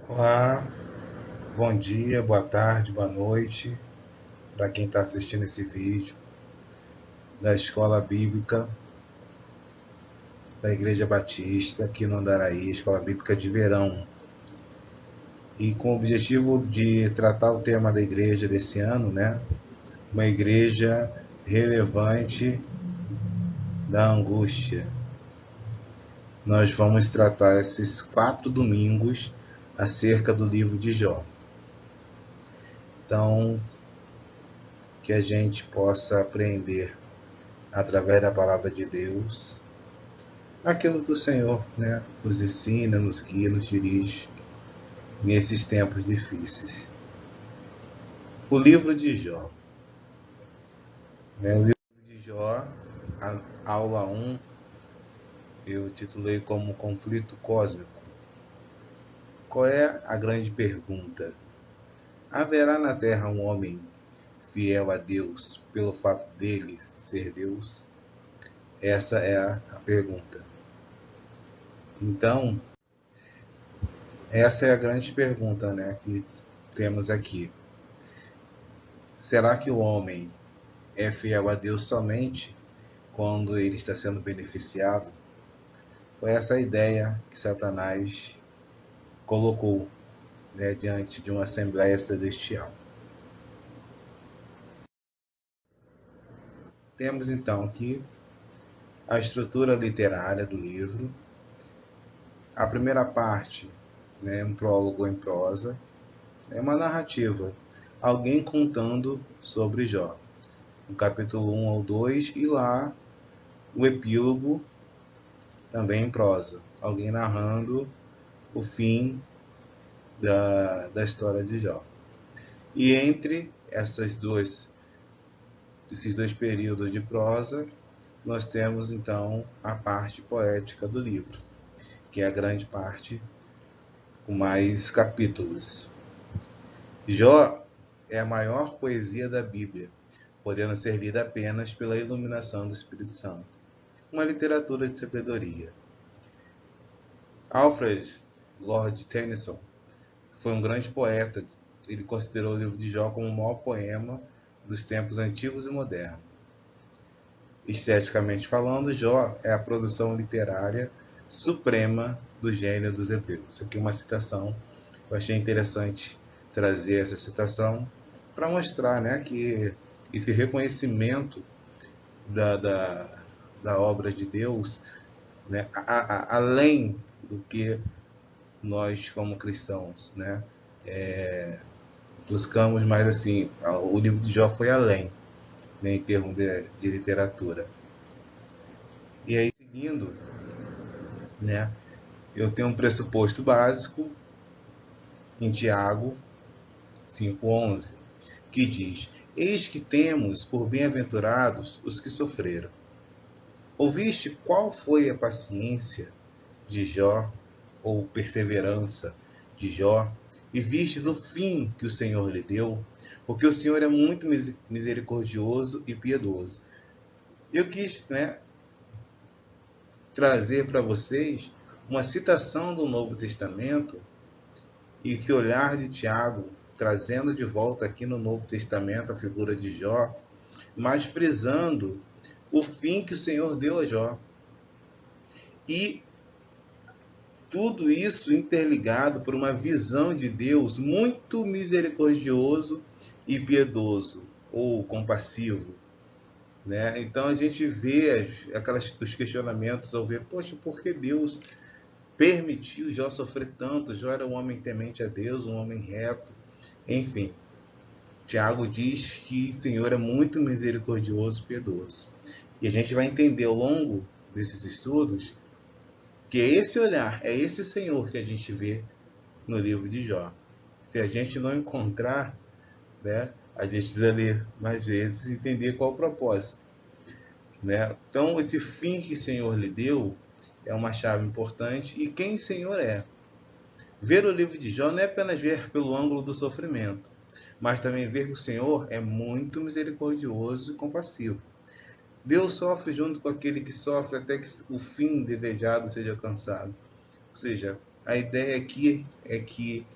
Olá, bom dia, boa tarde, boa noite para quem está assistindo esse vídeo da Escola Bíblica da Igreja Batista aqui no Andaraí, Escola Bíblica de Verão. E com o objetivo de tratar o tema da igreja desse ano, né? Uma igreja relevante da angústia. Nós vamos tratar esses 4 domingos acerca do livro de Jó. Então, que a gente possa aprender através da palavra de Deus aquilo que o Senhor, nos ensina, nos guia, nos dirige nesses tempos difíceis. O livro de Jó. O livro de Jó, a aula 1, eu titulei como Conflito Cósmico. Qual é a grande pergunta? Haverá na Terra um homem fiel a Deus pelo fato dele ser Deus? Essa é a pergunta. Então, essa é a grande pergunta, que temos aqui. Será que o homem é fiel a Deus somente quando ele está sendo beneficiado? Foi essa a ideia que Satanás colocou, diante de uma Assembleia Celestial. Temos então aqui a estrutura literária do livro. A primeira parte, um prólogo em prosa, é uma narrativa, alguém contando sobre Jó. No capítulo 1 ao 2, e lá o epílogo, também em prosa, alguém narrando o fim da história de Jó. E entre esses dois períodos de prosa, nós temos então a parte poética do livro, que é a grande parte com mais capítulos. Jó é a maior poesia da Bíblia, podendo ser lida apenas pela iluminação do Espírito Santo. Uma literatura de sabedoria. Alfred Lord Tennyson foi um grande poeta. Ele considerou o livro de Jó como o maior poema dos tempos antigos e modernos. Esteticamente falando, Jó é a produção literária suprema do gênio dos hebreus. Isso aqui é uma citação. Eu achei interessante trazer essa citação para mostrar, que esse reconhecimento da obra de Deus, além do que nós como cristãos, buscamos, mas assim, o livro de Jó foi além, em termos de literatura. E aí, seguindo, eu tenho um pressuposto básico em Tiago 5,11, que diz: eis que temos por bem-aventurados os que sofreram. Ouviste qual foi a paciência de Jó, ou perseverança de Jó, e viste do fim que o Senhor lhe deu, porque o Senhor é muito misericordioso e piedoso. Eu quis, trazer para vocês uma citação do Novo Testamento, e esse olhar de Tiago, trazendo de volta aqui no Novo Testamento a figura de Jó, mas frisando o fim que o Senhor deu a Jó. E tudo isso interligado por uma visão de Deus muito misericordioso e piedoso, ou compassivo. Então a gente vê os questionamentos ao ver, poxa, por que Deus permitiu Jó sofrer tanto? Jó era um homem temente a Deus, um homem reto, enfim. Tiago diz que o Senhor é muito misericordioso e piedoso. E a gente vai entender ao longo desses estudos que é esse olhar, é esse Senhor que a gente vê no livro de Jó. Se a gente não encontrar, a gente precisa ler mais vezes e entender qual o propósito. Então, esse fim que o Senhor lhe deu é uma chave importante. E quem o Senhor é? Ver o livro de Jó não é apenas ver pelo ângulo do sofrimento, mas também ver que o Senhor é muito misericordioso e compassivo. Deus sofre junto com aquele que sofre até que o fim desejado seja alcançado. Ou seja, a ideia aqui é que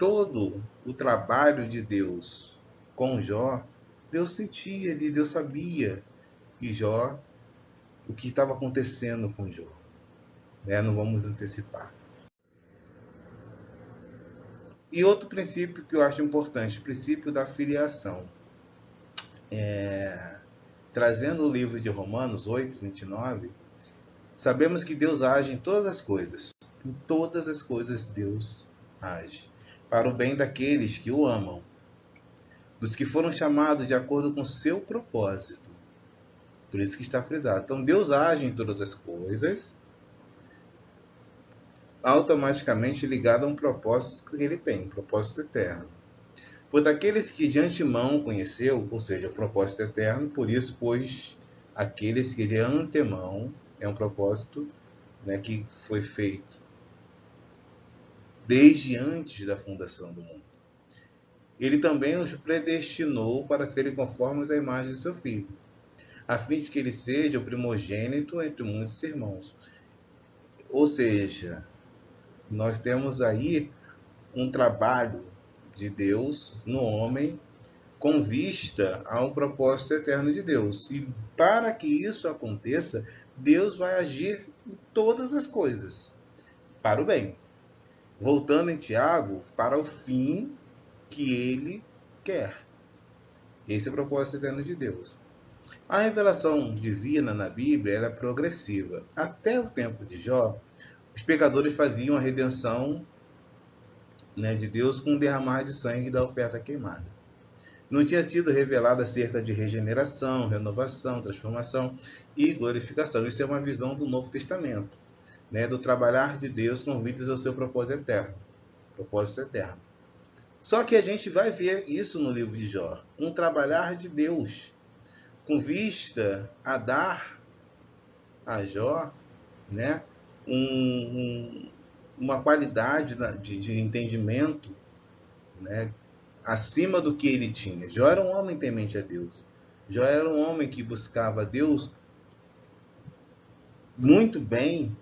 todo o trabalho de Deus com Jó, Deus sentia ali, Deus sabia que Jó, o que estava acontecendo com Jó. Não vamos antecipar. E outro princípio que eu acho importante, o princípio da filiação. Trazendo o livro de Romanos 8, 29, sabemos que Deus age em todas as coisas. Em todas as coisas Deus age. Para o bem daqueles que o amam. Dos que foram chamados de acordo com seu propósito. Por isso que está frisado. Então Deus age em todas as coisas, automaticamente ligado a um propósito que ele tem, um propósito eterno. Por daqueles que de antemão conheceu, ou seja, o propósito eterno, por isso, pois, aqueles que de antemão, é um propósito, que foi feito desde antes da fundação do mundo. Ele também os predestinou para serem conformes à imagem de seu Filho, a fim de que ele seja o primogênito entre muitos irmãos. Ou seja, nós temos aí um trabalho de Deus no homem com vista ao propósito eterno de Deus. E para que isso aconteça, Deus vai agir em todas as coisas, para o bem. Voltando em Tiago, para o fim que ele quer. Esse é o propósito eterno de Deus. A revelação divina na Bíblia é progressiva. Até o tempo de Jó, os pecadores faziam a redenção de Deus com o derramar de sangue da oferta queimada. Não tinha sido revelado acerca de regeneração, renovação, transformação e glorificação. Isso é uma visão do Novo Testamento, do trabalhar de Deus com vistas ao seu propósito eterno. Propósito eterno. Só que a gente vai ver isso no livro de Jó. Um trabalhar de Deus com vista a dar a Jó uma qualidade de entendimento acima do que ele tinha. Jó era um homem temente a Deus. Jó era um homem que buscava Deus muito bem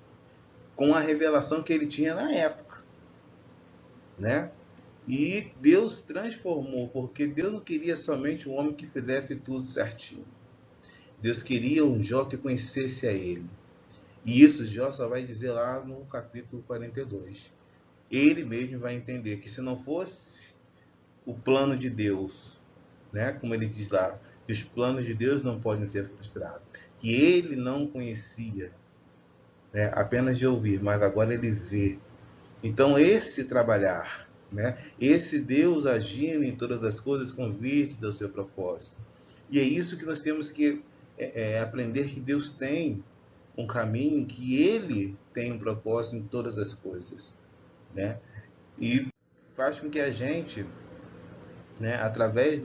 com a revelação que ele tinha na época. E Deus transformou, porque Deus não queria somente um homem que fizesse tudo certinho. Deus queria um Jó que conhecesse a ele. E isso Jó só vai dizer lá no capítulo 42. Ele mesmo vai entender que se não fosse o plano de Deus, como ele diz lá, que os planos de Deus não podem ser frustrados, que ele não conhecia, apenas de ouvir, mas agora ele vê. Então esse trabalhar, esse Deus agindo em todas as coisas com vista ao seu propósito. E é isso que nós temos que aprender, que Deus tem um caminho, que ele tem um propósito em todas as coisas. E faz com que a gente, através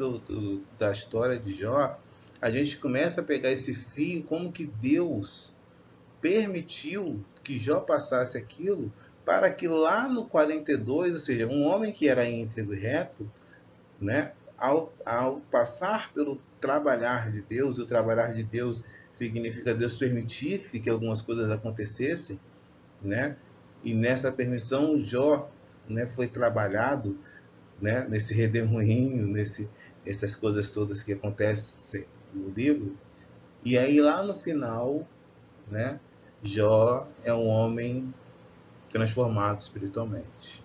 da história de Jó, a gente começa a pegar esse fio, como que Deus permitiu que Jó passasse aquilo, para que lá no 42, ou seja, um homem que era íntegro e reto, ao passar pelo trabalhar de Deus, o trabalhar de Deus significa Deus permitisse que algumas coisas acontecessem, e nessa permissão Jó foi trabalhado, nesse redemoinho, essas coisas todas que acontecem no livro. E aí lá no final, Jó é um homem transformado espiritualmente.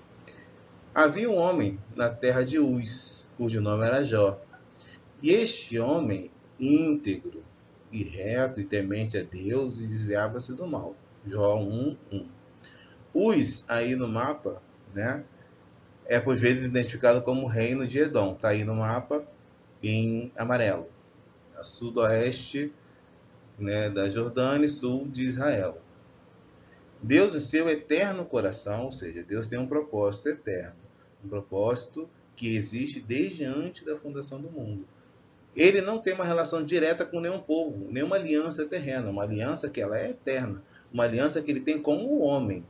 Havia um homem na terra de Uz, cujo nome era Jó. E este homem, íntegro e reto e temente a Deus, e desviava-se do mal. Jó 1:1. Uz, aí no mapa, é por vezes identificado como reino de Edom. Está aí no mapa em amarelo. A sudoeste da Jordânia e sul de Israel. Deus, em seu eterno coração, ou seja, Deus tem um propósito eterno. Um propósito que existe desde antes da fundação do mundo. Ele não tem uma relação direta com nenhum povo, nenhuma aliança terrena, uma aliança que ela é eterna, uma aliança que ele tem com o homem.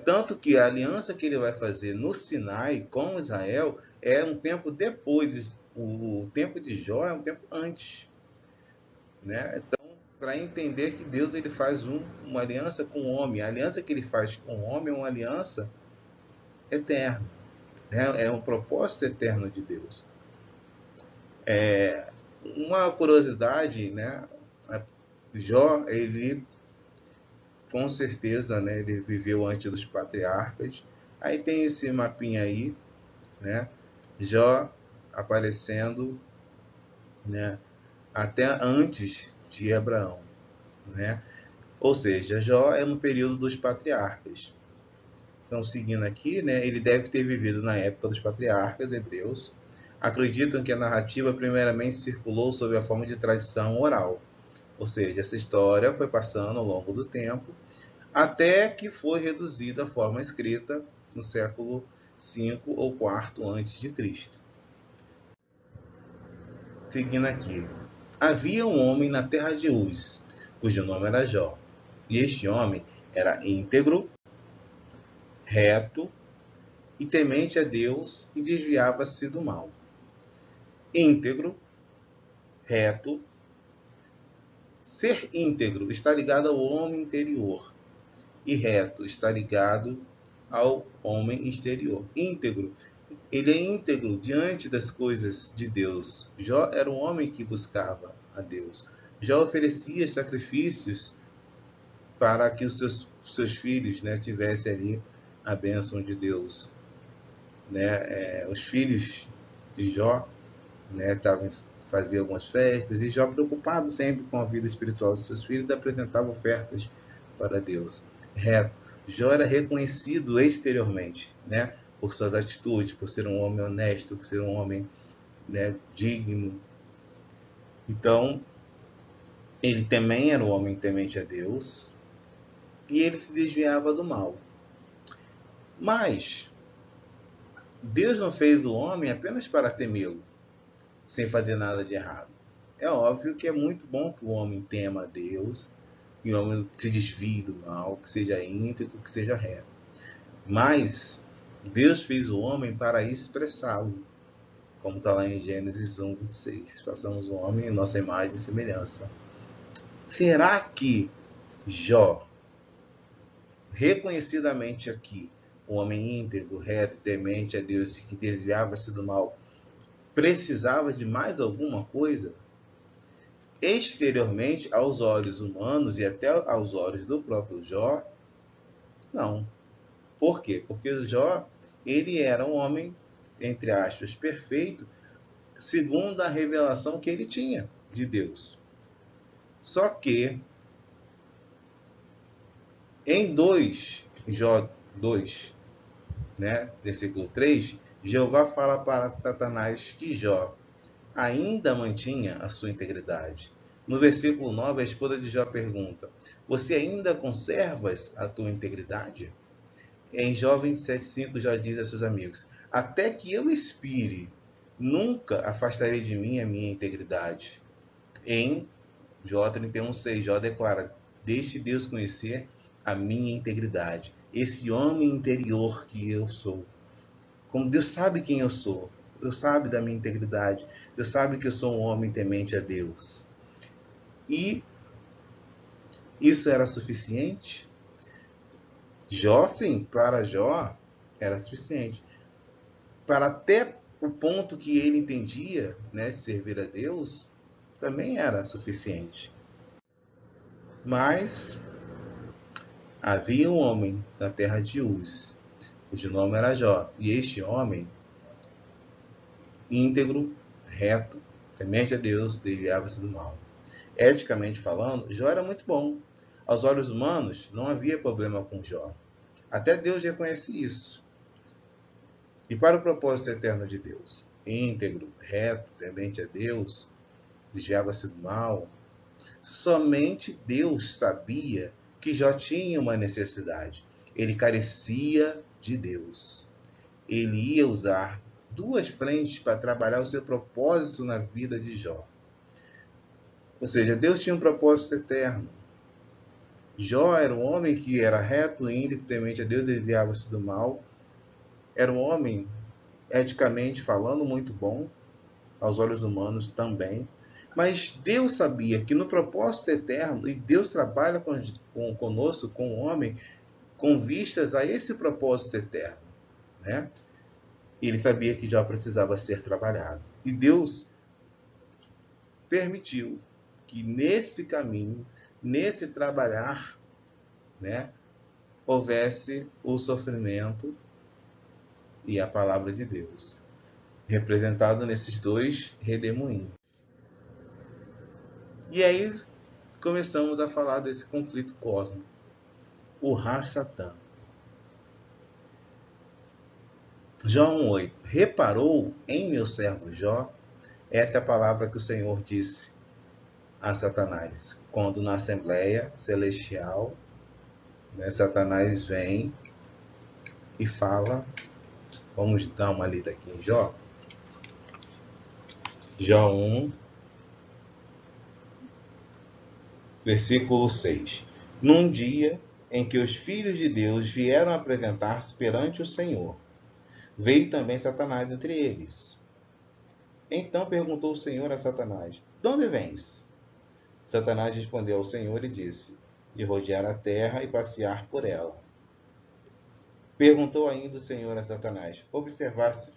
Tanto que a aliança que ele vai fazer no Sinai com Israel é um tempo depois, o tempo de Jó é um tempo antes. Então, para entender que Deus ele faz uma aliança com o homem, a aliança que ele faz com o homem é uma aliança eterna. né? É um propósito eterno de Deus. Uma curiosidade, né? Jó, ele com certeza, né, ele viveu antes dos patriarcas. Aí tem esse mapinha aí, né? Jó aparecendo, né, até antes de Abraão, né? Ou seja, Jó é no período dos patriarcas. Então, seguindo aqui, né, ele deve ter vivido na época dos patriarcas hebreus. Acreditam que a narrativa primeiramente circulou sob a forma de tradição oral. Ou seja, essa história foi passando ao longo do tempo, até que foi reduzida à forma escrita no século V ou IV antes de Cristo. Seguindo aqui. Havia um homem na terra de Uz, cujo nome era Jó. E este homem era íntegro, reto e temente a Deus e desviava-se do mal. Íntegro, reto. Ser íntegro está ligado ao homem interior e reto está ligado ao homem exterior. Íntegro, ele é íntegro diante das coisas de Deus. Jó era um homem que buscava a Deus. Jó oferecia sacrifícios para que os seus filhos, né, tivessem ali a bênção de Deus. Né? Os filhos de Jó, né, faziam algumas festas, e Jó, preocupado sempre com a vida espiritual dos seus filhos, apresentava ofertas para Deus. Jó era reconhecido exteriormente, né, por suas atitudes, por ser um homem honesto, por ser um homem, né, digno. Então, ele também era um homem temente a Deus, e ele se desviava do mal. Mas Deus não fez o homem apenas para temê-lo, sem fazer nada de errado. É óbvio que é muito bom que o homem tema a Deus, que o homem se desvie do mal, que seja íntegro, que seja reto. Mas Deus fez o homem para expressá-lo, como está lá em Gênesis 1, 26. Façamos o homem em nossa imagem e semelhança. Será que Jó, reconhecidamente aqui, um homem íntegro, reto, temente a Deus, que desviava-se do mal, precisava de mais alguma coisa? Exteriormente, aos olhos humanos e até aos olhos do próprio Jó, não. Por quê? Porque o Jó, ele era um homem, entre aspas, perfeito, segundo a revelação que ele tinha de Deus. Só que, em Jó 2, né, versículo 3, Jeová fala para Satanás que Jó ainda mantinha a sua integridade. No versículo 9, a esposa de Jó pergunta: você ainda conservas a tua integridade? Em Jó 27,5, Jó diz a seus amigos: até que eu expire, nunca afastarei de mim a minha integridade. Em Jó 31,6, Jó declara: deixe Deus conhecer a minha integridade, esse homem interior que eu sou. Como Deus sabe quem eu sou, Deus sabe da minha integridade, Deus sabe que eu sou um homem temente a Deus. E isso era suficiente? Jó, sim, para Jó era suficiente. Para até o ponto que ele entendia, né, de servir a Deus, também era suficiente. Mas havia um homem na terra de Uz, cujo nome era Jó, e este homem, íntegro, reto, temente a Deus, desviava-se do mal. Eticamente falando, Jó era muito bom. Aos olhos humanos, não havia problema com Jó. Até Deus reconhece isso. E para o propósito eterno de Deus, íntegro, reto, temente a Deus, desviava-se do mal, somente Deus sabia que Jó tinha uma necessidade. Ele carecia de Deus. Ele ia usar duas frentes para trabalhar o seu propósito na vida de Jó. Ou seja, Deus tinha um propósito eterno. Jó era um homem que era reto, íntegro, temente a Deus, desviava-se do mal. Era um homem, eticamente falando, muito bom, aos olhos humanos também. Mas Deus sabia que no propósito eterno, e Deus trabalha conosco, com o homem, com vistas a esse propósito eterno, né? Ele sabia que Jó precisava ser trabalhado. E Deus permitiu que nesse caminho, nesse trabalhar, né, houvesse o sofrimento e a palavra de Deus, representado nesses dois redemoinhos. E aí começamos a falar desse conflito cósmico, o Ra-Satã. Jó 1,8. Reparou em meu servo Jó? Essa é a palavra que o Senhor disse a Satanás. Quando na Assembleia Celestial, né, Satanás vem e fala. Vamos dar uma lida aqui em Jó. Jó 1, versículo 6. Num dia em que os filhos de Deus vieram apresentar-se perante o Senhor, veio também Satanás entre eles. Então perguntou o Senhor a Satanás: de onde vens? Satanás respondeu ao Senhor e disse: de rodear a terra e passear por ela. Perguntou ainda o Senhor a Satanás: observaste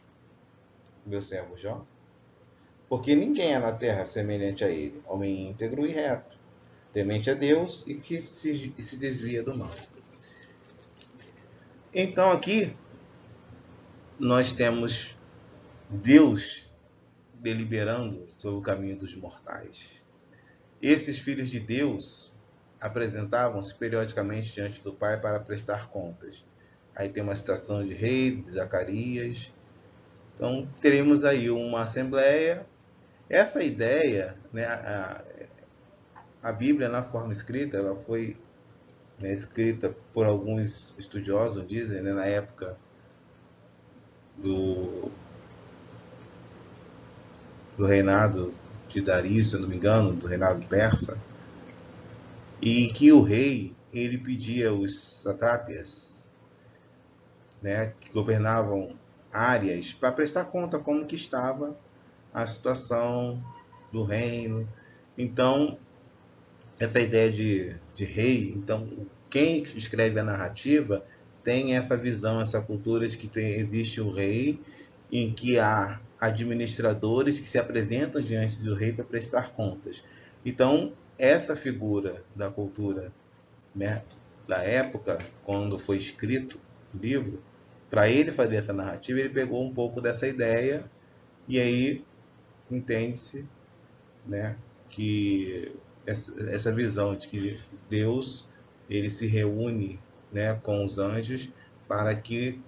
meu servo Jó? Porque ninguém é na terra semelhante a ele, homem íntegro e reto, temente a Deus e que se desvia do mal. Então aqui nós temos Deus deliberando sobre o caminho dos mortais. Esses filhos de Deus apresentavam-se periodicamente diante do Pai para prestar contas. Aí tem uma citação de Rei, de Zacarias. Então teremos aí uma assembleia. Essa ideia, né, a Bíblia na forma escrita, ela foi, né, escrita por alguns estudiosos, dizem, né, na época do reinado de Dario, se eu não me engano, do reinado persa, e que o rei, ele pedia os satrapias, né, que governavam áreas, para prestar conta como que estava a situação do reino. Então, essa ideia de rei, então, quem escreve a narrativa tem essa visão, essa cultura de que existe um rei, em que há administradores que se apresentam diante do rei para prestar contas. Então, essa figura da cultura, né, da época, quando foi escrito o livro, para ele fazer essa narrativa, ele pegou um pouco dessa ideia e aí entende-se, né, que essa visão de que Deus, ele se reúne, né, com os anjos para que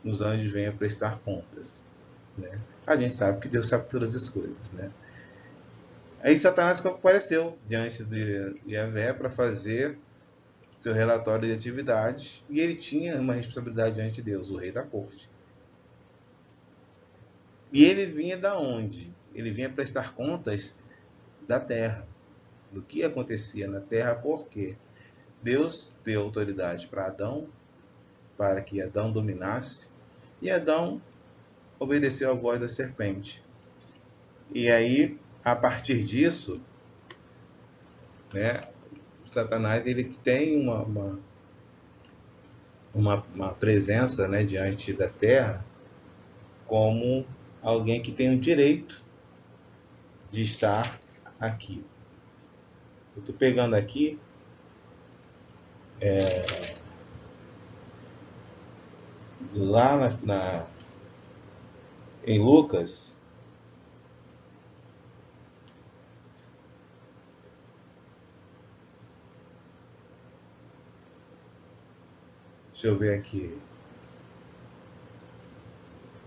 os anjos venham prestar contas, né? A gente sabe que Deus sabe todas as coisas, né? Aí Satanás compareceu diante de Yahvé para fazer seu relatório de atividades e ele tinha uma responsabilidade diante de Deus, o rei da corte. E ele vinha da onde? Ele vinha prestar contas da terra, do que acontecia na terra, porque Deus deu autoridade para Adão, para que Adão dominasse, e Adão obedeceu à voz da serpente. E aí, a partir disso, né, Satanás ele tem uma presença, né, diante da terra como alguém que tem o direito de estar aqui. Eu estou pegando aqui lá em Lucas, deixa eu ver aqui,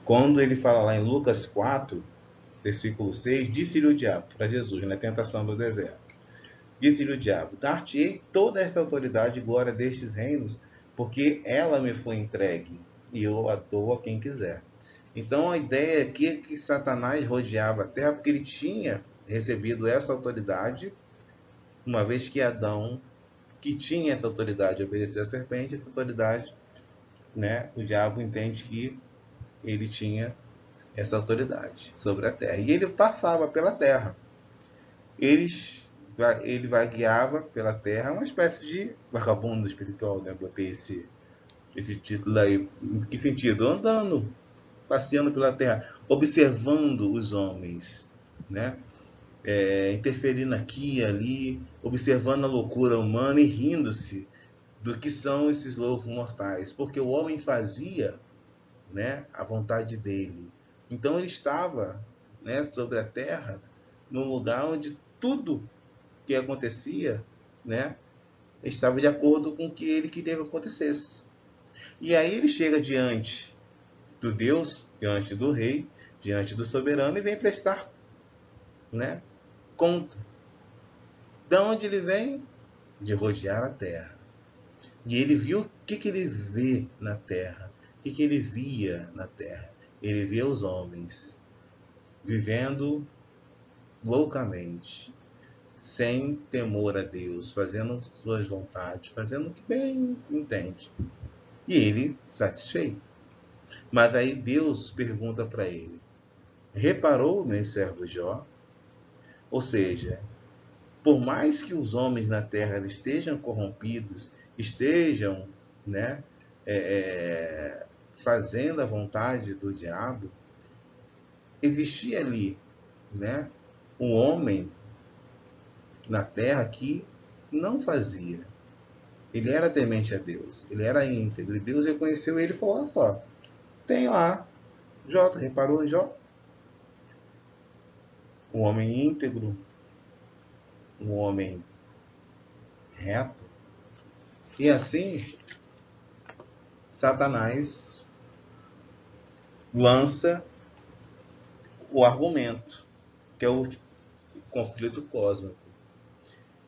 quando ele fala lá em Lucas 4, versículo 6, disse-lhe o diabo para Jesus, na tentação do deserto. Disse-lhe o diabo: dar-te-ei toda esta autoridade e glória destes reinos, porque ela me foi entregue, e eu a dou a quem quiser. Então a ideia aqui é que Satanás rodeava a terra porque ele tinha recebido essa autoridade, uma vez que Adão, que tinha essa autoridade, obedeceu à serpente, essa autoridade, né, o diabo entende que ele tinha essa autoridade sobre a terra. E ele passava pela terra. Ele guiava pela terra, uma espécie de vagabundo espiritual, né? Botei esse título aí. Em que sentido? Andando passeando pela terra, observando os homens, né? Interferindo aqui e ali, observando a loucura humana e rindo-se do que são esses loucos mortais, porque o homem fazia, né, a vontade dele. Então ele estava, né, sobre a terra, num lugar onde tudo que acontecia, né, estava de acordo com o que ele queria que acontecesse. E aí ele chega diante do Deus, diante do rei, diante do soberano e vem prestar, né, conta. De onde ele vem? De rodear a terra. E ele viu o que ele vê na terra. O que ele via na terra? Ele via os homens vivendo loucamente, sem temor a Deus, fazendo suas vontades, fazendo o que bem entende. E ele satisfeito. Mas aí Deus pergunta para ele: reparou, meu servo Jó? Ou seja, por mais que os homens na terra estejam corrompidos, estejam, né, fazendo a vontade do diabo, existia ali, né, um homem na terra que não fazia. Ele era temente a Deus, ele era íntegro, e Deus reconheceu ele e falou: olha só, tem lá, Jó, reparou em Jó? Um homem íntegro, um homem reto. E assim, Satanás lança o argumento, que é o conflito cósmico.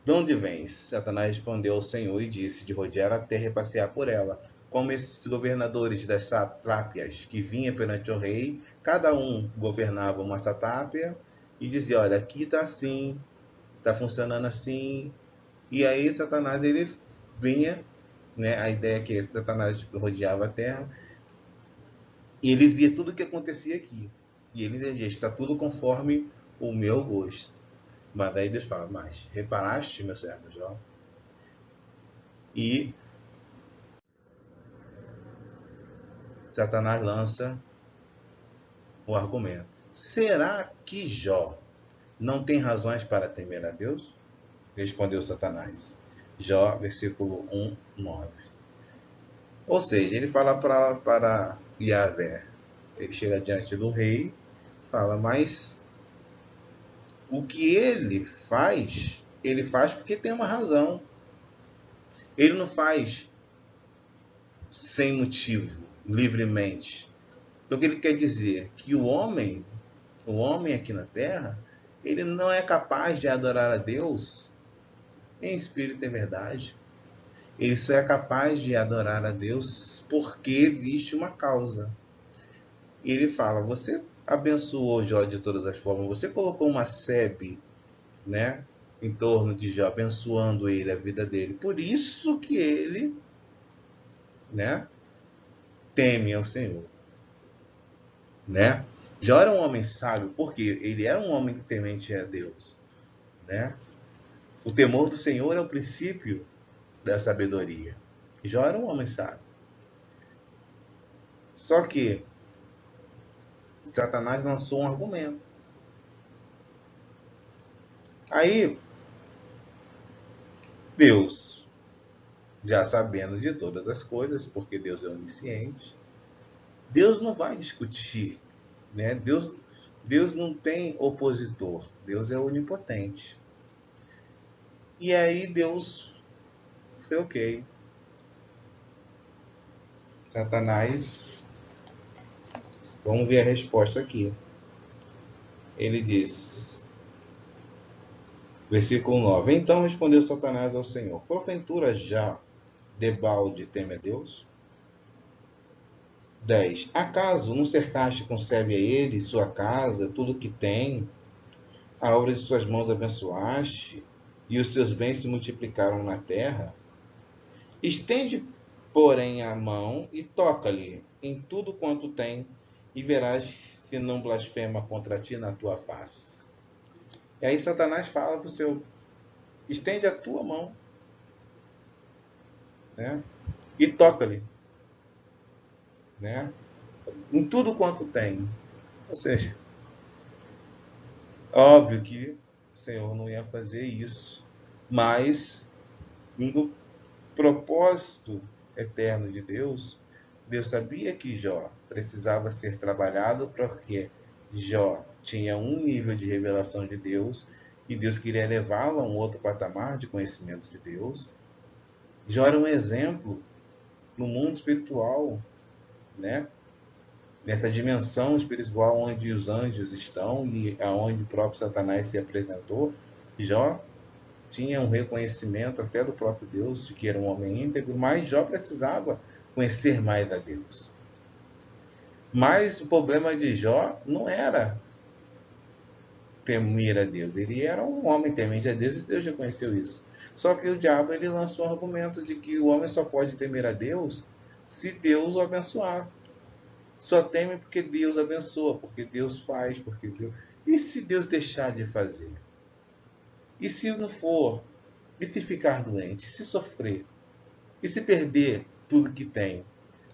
De onde vens? Satanás respondeu ao Senhor e disse: de rodear a terra e passear por ela. Como esses governadores das satrápias que vinham perante o rei, cada um governava uma satrápia e dizia: olha, aqui está assim, está funcionando assim. E aí Satanás ele vinha, né, a ideia é que Satanás rodeava a terra e ele via tudo o que acontecia aqui. E ele dizia: está tudo conforme o meu gosto. Mas aí Deus fala: mas reparaste, meu servo Jó? E Satanás lança o argumento: será que Jó não tem razões para temer a Deus? Respondeu Satanás. Jó, versículo 1, 9. Ou seja, ele fala para Yahvé. Ele chega diante do rei, fala: mas o que ele faz porque tem uma razão. Ele não faz sem motivo, livremente. Então o que ele quer dizer? Que o homem aqui na Terra, ele não é capaz de adorar a Deus em espírito e verdade. Ele só é capaz de adorar a Deus porque existe uma causa. E ele fala: você abençoou Jó de todas as formas, você colocou uma sebe, né, em torno de Jó, abençoando ele, a vida dele. Por isso que ele, né, teme ao Senhor, né? Jó era um homem sábio, porque ele era um homem temente a Deus, né? O temor do Senhor é o princípio da sabedoria. Jó era um homem sábio. Só que Satanás lançou um argumento. Aí Deus, já sabendo de todas as coisas, porque Deus é onisciente, Deus não vai discutir, né? Deus não tem opositor, Deus é onipotente. E aí Deus, sei ok. Satanás, vamos ver a resposta aqui. Ele diz, versículo 9: então respondeu Satanás ao Senhor: porventura já debalde teme a Deus? 10. Acaso não cercaste com sebe a ele, sua casa, tudo o que tem? A obra de suas mãos abençoaste, e os seus bens se multiplicaram na terra? Estende, porém, a mão e toca-lhe em tudo quanto tem, e verás se não blasfema contra ti na tua face. E aí Satanás fala para o seu: estende a tua mão, né, e toca-lhe, né? em tudo quanto tem. Ou seja, óbvio que o Senhor não ia fazer isso, mas no propósito eterno de Deus, Deus sabia que Jó precisava ser trabalhado porque Jó tinha um nível de revelação de Deus e Deus queria levá-lo a um outro patamar de conhecimento de Deus. Jó era um exemplo no mundo espiritual, né? Nessa dimensão espiritual onde os anjos estão e aonde o próprio Satanás se apresentou. Jó tinha um reconhecimento até do próprio Deus de que era um homem íntegro, mas Jó precisava conhecer mais a Deus. Mas o problema de Jó não era temer a Deus, ele era um homem temente a Deus e Deus reconheceu isso. Só que o diabo ele lançou um argumento de que o homem só pode temer a Deus se Deus o abençoar. Só teme porque Deus abençoa, porque Deus faz, porque Deus... E se Deus deixar de fazer? E se não for? E se ficar doente? E se sofrer? E se perder tudo que tem?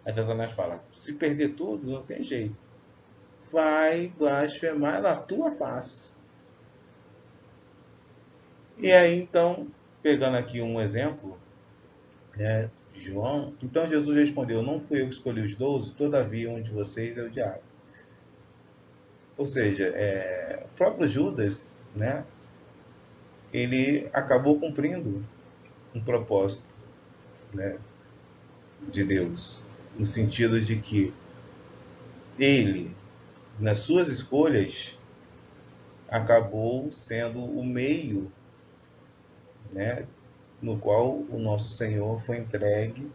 Aí Satanás fala, se perder tudo, não tem jeito. Vai blasfemar na tua face. E aí, então, pegando aqui um exemplo, né, João, então Jesus respondeu, não fui eu que escolhi os 12, todavia um de vocês é o diabo. Ou seja, o próprio Judas, né, ele acabou cumprindo um propósito, né, de Deus, no sentido de que ele, nas suas escolhas, acabou sendo o meio, né, no qual o nosso Senhor foi entregue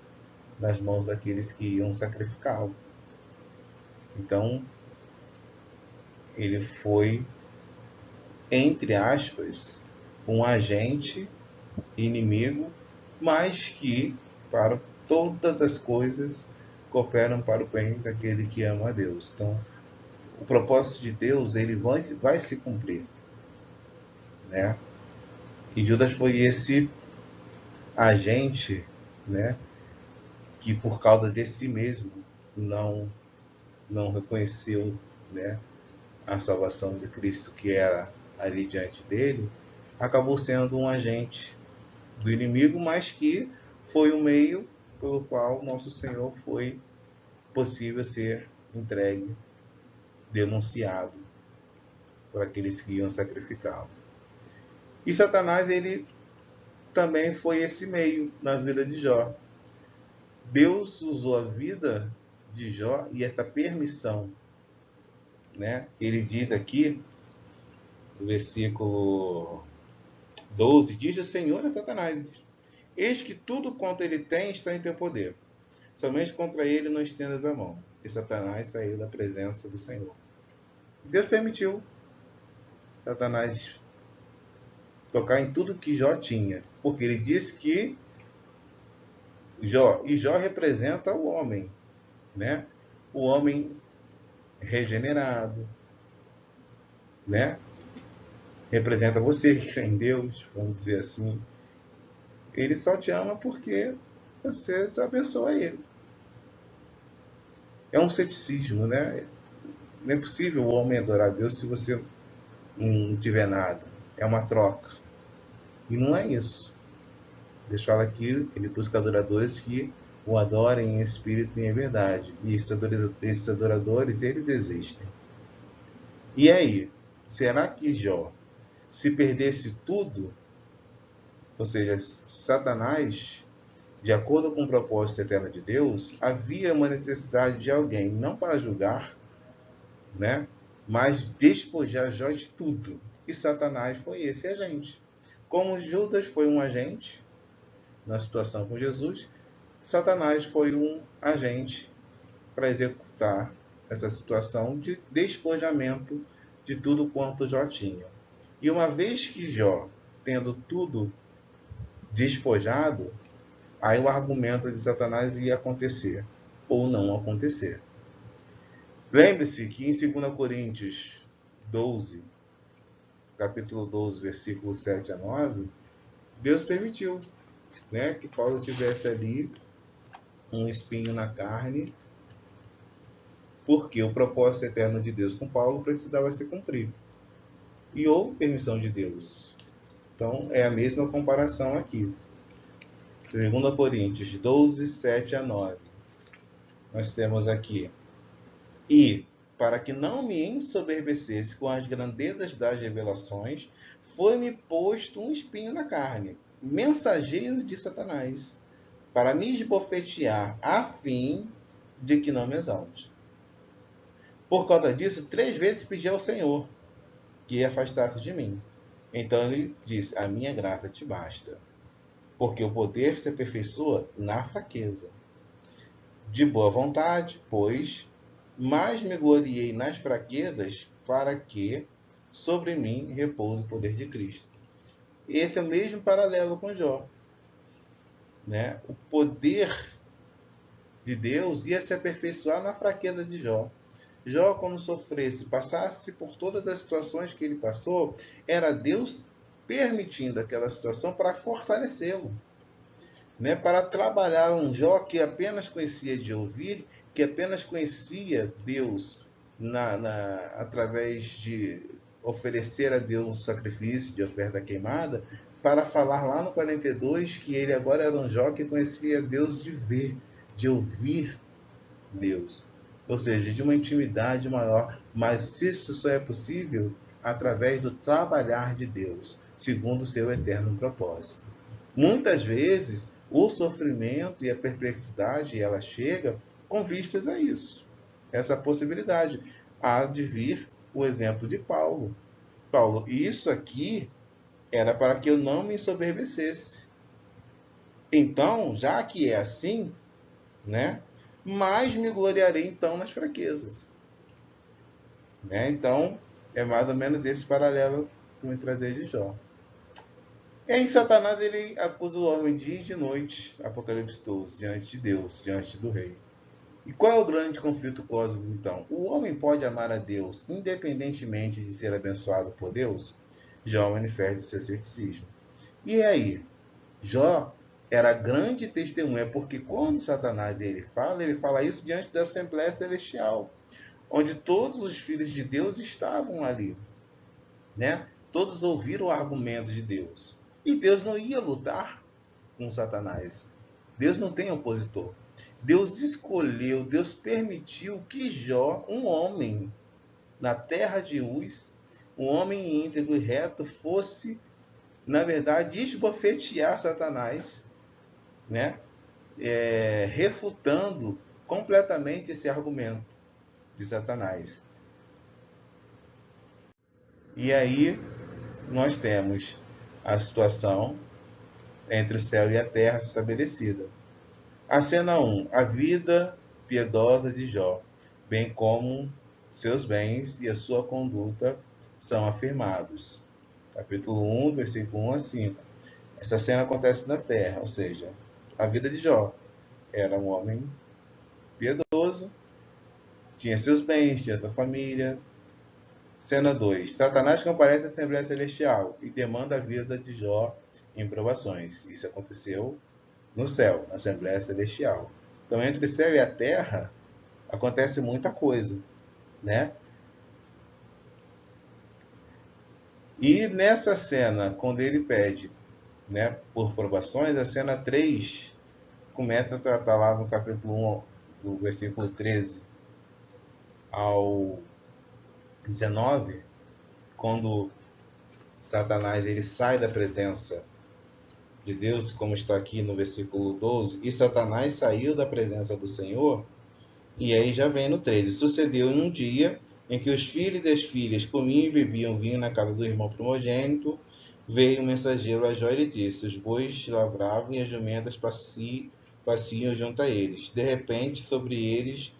nas mãos daqueles que iam sacrificá-lo. Então, ele foi, entre aspas, um agente inimigo, mas que, para todas as coisas, cooperam para o bem daquele que ama a Deus. Então, o propósito de Deus ele vai se cumprir, né? E Judas foi esse agente, né, que por causa de si mesmo não reconheceu, né, a salvação de Cristo que era ali diante dele, acabou sendo um agente do inimigo, mas que foi o meio pelo qual nosso Senhor foi possível ser entregue, denunciado por aqueles que iam sacrificá-lo. E Satanás, ele também foi esse meio na vida de Jó. Deus usou a vida de Jó e essa permissão, né? Ele diz aqui, no versículo 12, diz o Senhor a Satanás, eis que tudo quanto ele tem está em teu poder, somente contra ele não estendas a mão. E Satanás saiu da presença do Senhor. Deus permitiu Satanás tocar em tudo que Jó tinha, porque ele diz que Jó representa o homem, né? O homem regenerado, né? Representa você que crê em Deus, vamos dizer assim. Ele só te ama porque você abençoa ele. É um ceticismo, né? Não é possível o homem adorar a Deus se você não tiver nada. É uma troca. E não é isso. Deus fala aqui, ele busca adoradores que o adorem em espírito e em verdade. E esses adoradores, eles existem. E aí, será que Jó, se perdesse tudo, ou seja, Satanás, de acordo com o propósito eterno de Deus, havia uma necessidade de alguém, não para julgar, né, mas despojar Jó de tudo. E Satanás foi esse agente. Como Judas foi um agente na situação com Jesus, Satanás foi um agente para executar essa situação de despojamento de tudo quanto Jó tinha. E uma vez que Jó, tendo tudo despojado, aí o argumento de Satanás ia acontecer, ou não acontecer. Lembre-se que em 2 Coríntios 12, capítulo 12, versículos 7 a 9, Deus permitiu, né, que Paulo tivesse ali um espinho na carne, porque o propósito eterno de Deus com Paulo precisava se cumprir. E houve permissão de Deus. Então, é a mesma comparação aqui. 2 Coríntios 12, 7 a 9. Nós temos aqui: e, para que não me ensoberbecesse com as grandezas das revelações, foi-me posto um espinho na carne, mensageiro de Satanás, para me esbofetear, a fim de que não me exalte. Por causa disso, 3 vezes pedi ao Senhor que afastasse de mim. Então ele disse: a minha graça te basta, porque o poder se aperfeiçoa na fraqueza. De boa vontade, pois, mais me gloriei nas fraquezas, para que sobre mim repouse o poder de Cristo. Esse é o mesmo paralelo com Jó, né? O poder de Deus ia se aperfeiçoar na fraqueza de Jó. Jó, quando sofresse, passasse por todas as situações que ele passou, era Deus permitindo aquela situação para fortalecê-lo, né? Para trabalhar um Jó que apenas conhecia de ouvir, que apenas conhecia Deus através de oferecer a Deus um sacrifício de oferta queimada, para falar lá no 42 que ele agora era um Jó que conhecia Deus de ver, de ouvir Deus. Ou seja, de uma intimidade maior. Mas isso só é possível através do trabalhar de Deus, segundo o seu eterno propósito. Muitas vezes, o sofrimento e a perplexidade, ela chega com vistas a isso, essa possibilidade. Há de vir o exemplo de Paulo. Paulo, isso aqui era para que eu não me ensoberbecesse. Então, já que é assim, né, mais me gloriarei então nas fraquezas. Né? Então, é mais ou menos esse paralelo que eu trazei de Jó. E aí Satanás ele acusa o homem dia e de noite, Apocalipse 12, diante de Deus, diante do rei. E qual é o grande conflito cósmico então? O homem pode amar a Deus independentemente de ser abençoado por Deus? Jó manifesta seu ceticismo. E aí? Jó era grande testemunha, porque quando Satanás ele fala isso diante da Assembleia Celestial, onde todos os filhos de Deus estavam ali, né? Todos ouviram o argumento de Deus. E Deus não ia lutar com Satanás. Deus não tem opositor. Deus escolheu, Deus permitiu que Jó, um homem na terra de Uz, um homem íntegro e reto, fosse, na verdade, esbofetear Satanás, né? Refutando completamente esse argumento de Satanás. E aí nós temos a situação entre o céu e a terra estabelecida. A cena 1, a vida piedosa de Jó, bem como seus bens e a sua conduta são afirmados. Capítulo 1, versículo 1 a 5. Essa cena acontece na terra, ou seja, a vida de Jó. Era um homem piedoso, tinha seus bens, tinha sua família. Cena 2. Satanás comparece à Assembleia Celestial e demanda a vida de Jó em provações. Isso aconteceu no céu, na Assembleia Celestial. Então, entre o céu e a terra, acontece muita coisa, né? E nessa cena, quando ele pede, né, por provações, a cena 3 começa a tratar lá no capítulo 1, do versículo 13 ao 19, quando Satanás ele sai da presença de Deus, como está aqui no versículo 12, e Satanás saiu da presença do Senhor, e aí já vem no 13. Sucedeu em um dia em que os filhos e as filhas comiam e bebiam vinho na casa do irmão primogênito, veio um mensageiro a Jó e lhe disse: os bois lavravam e as jumentas pasciam junto a eles. De repente, sobre eles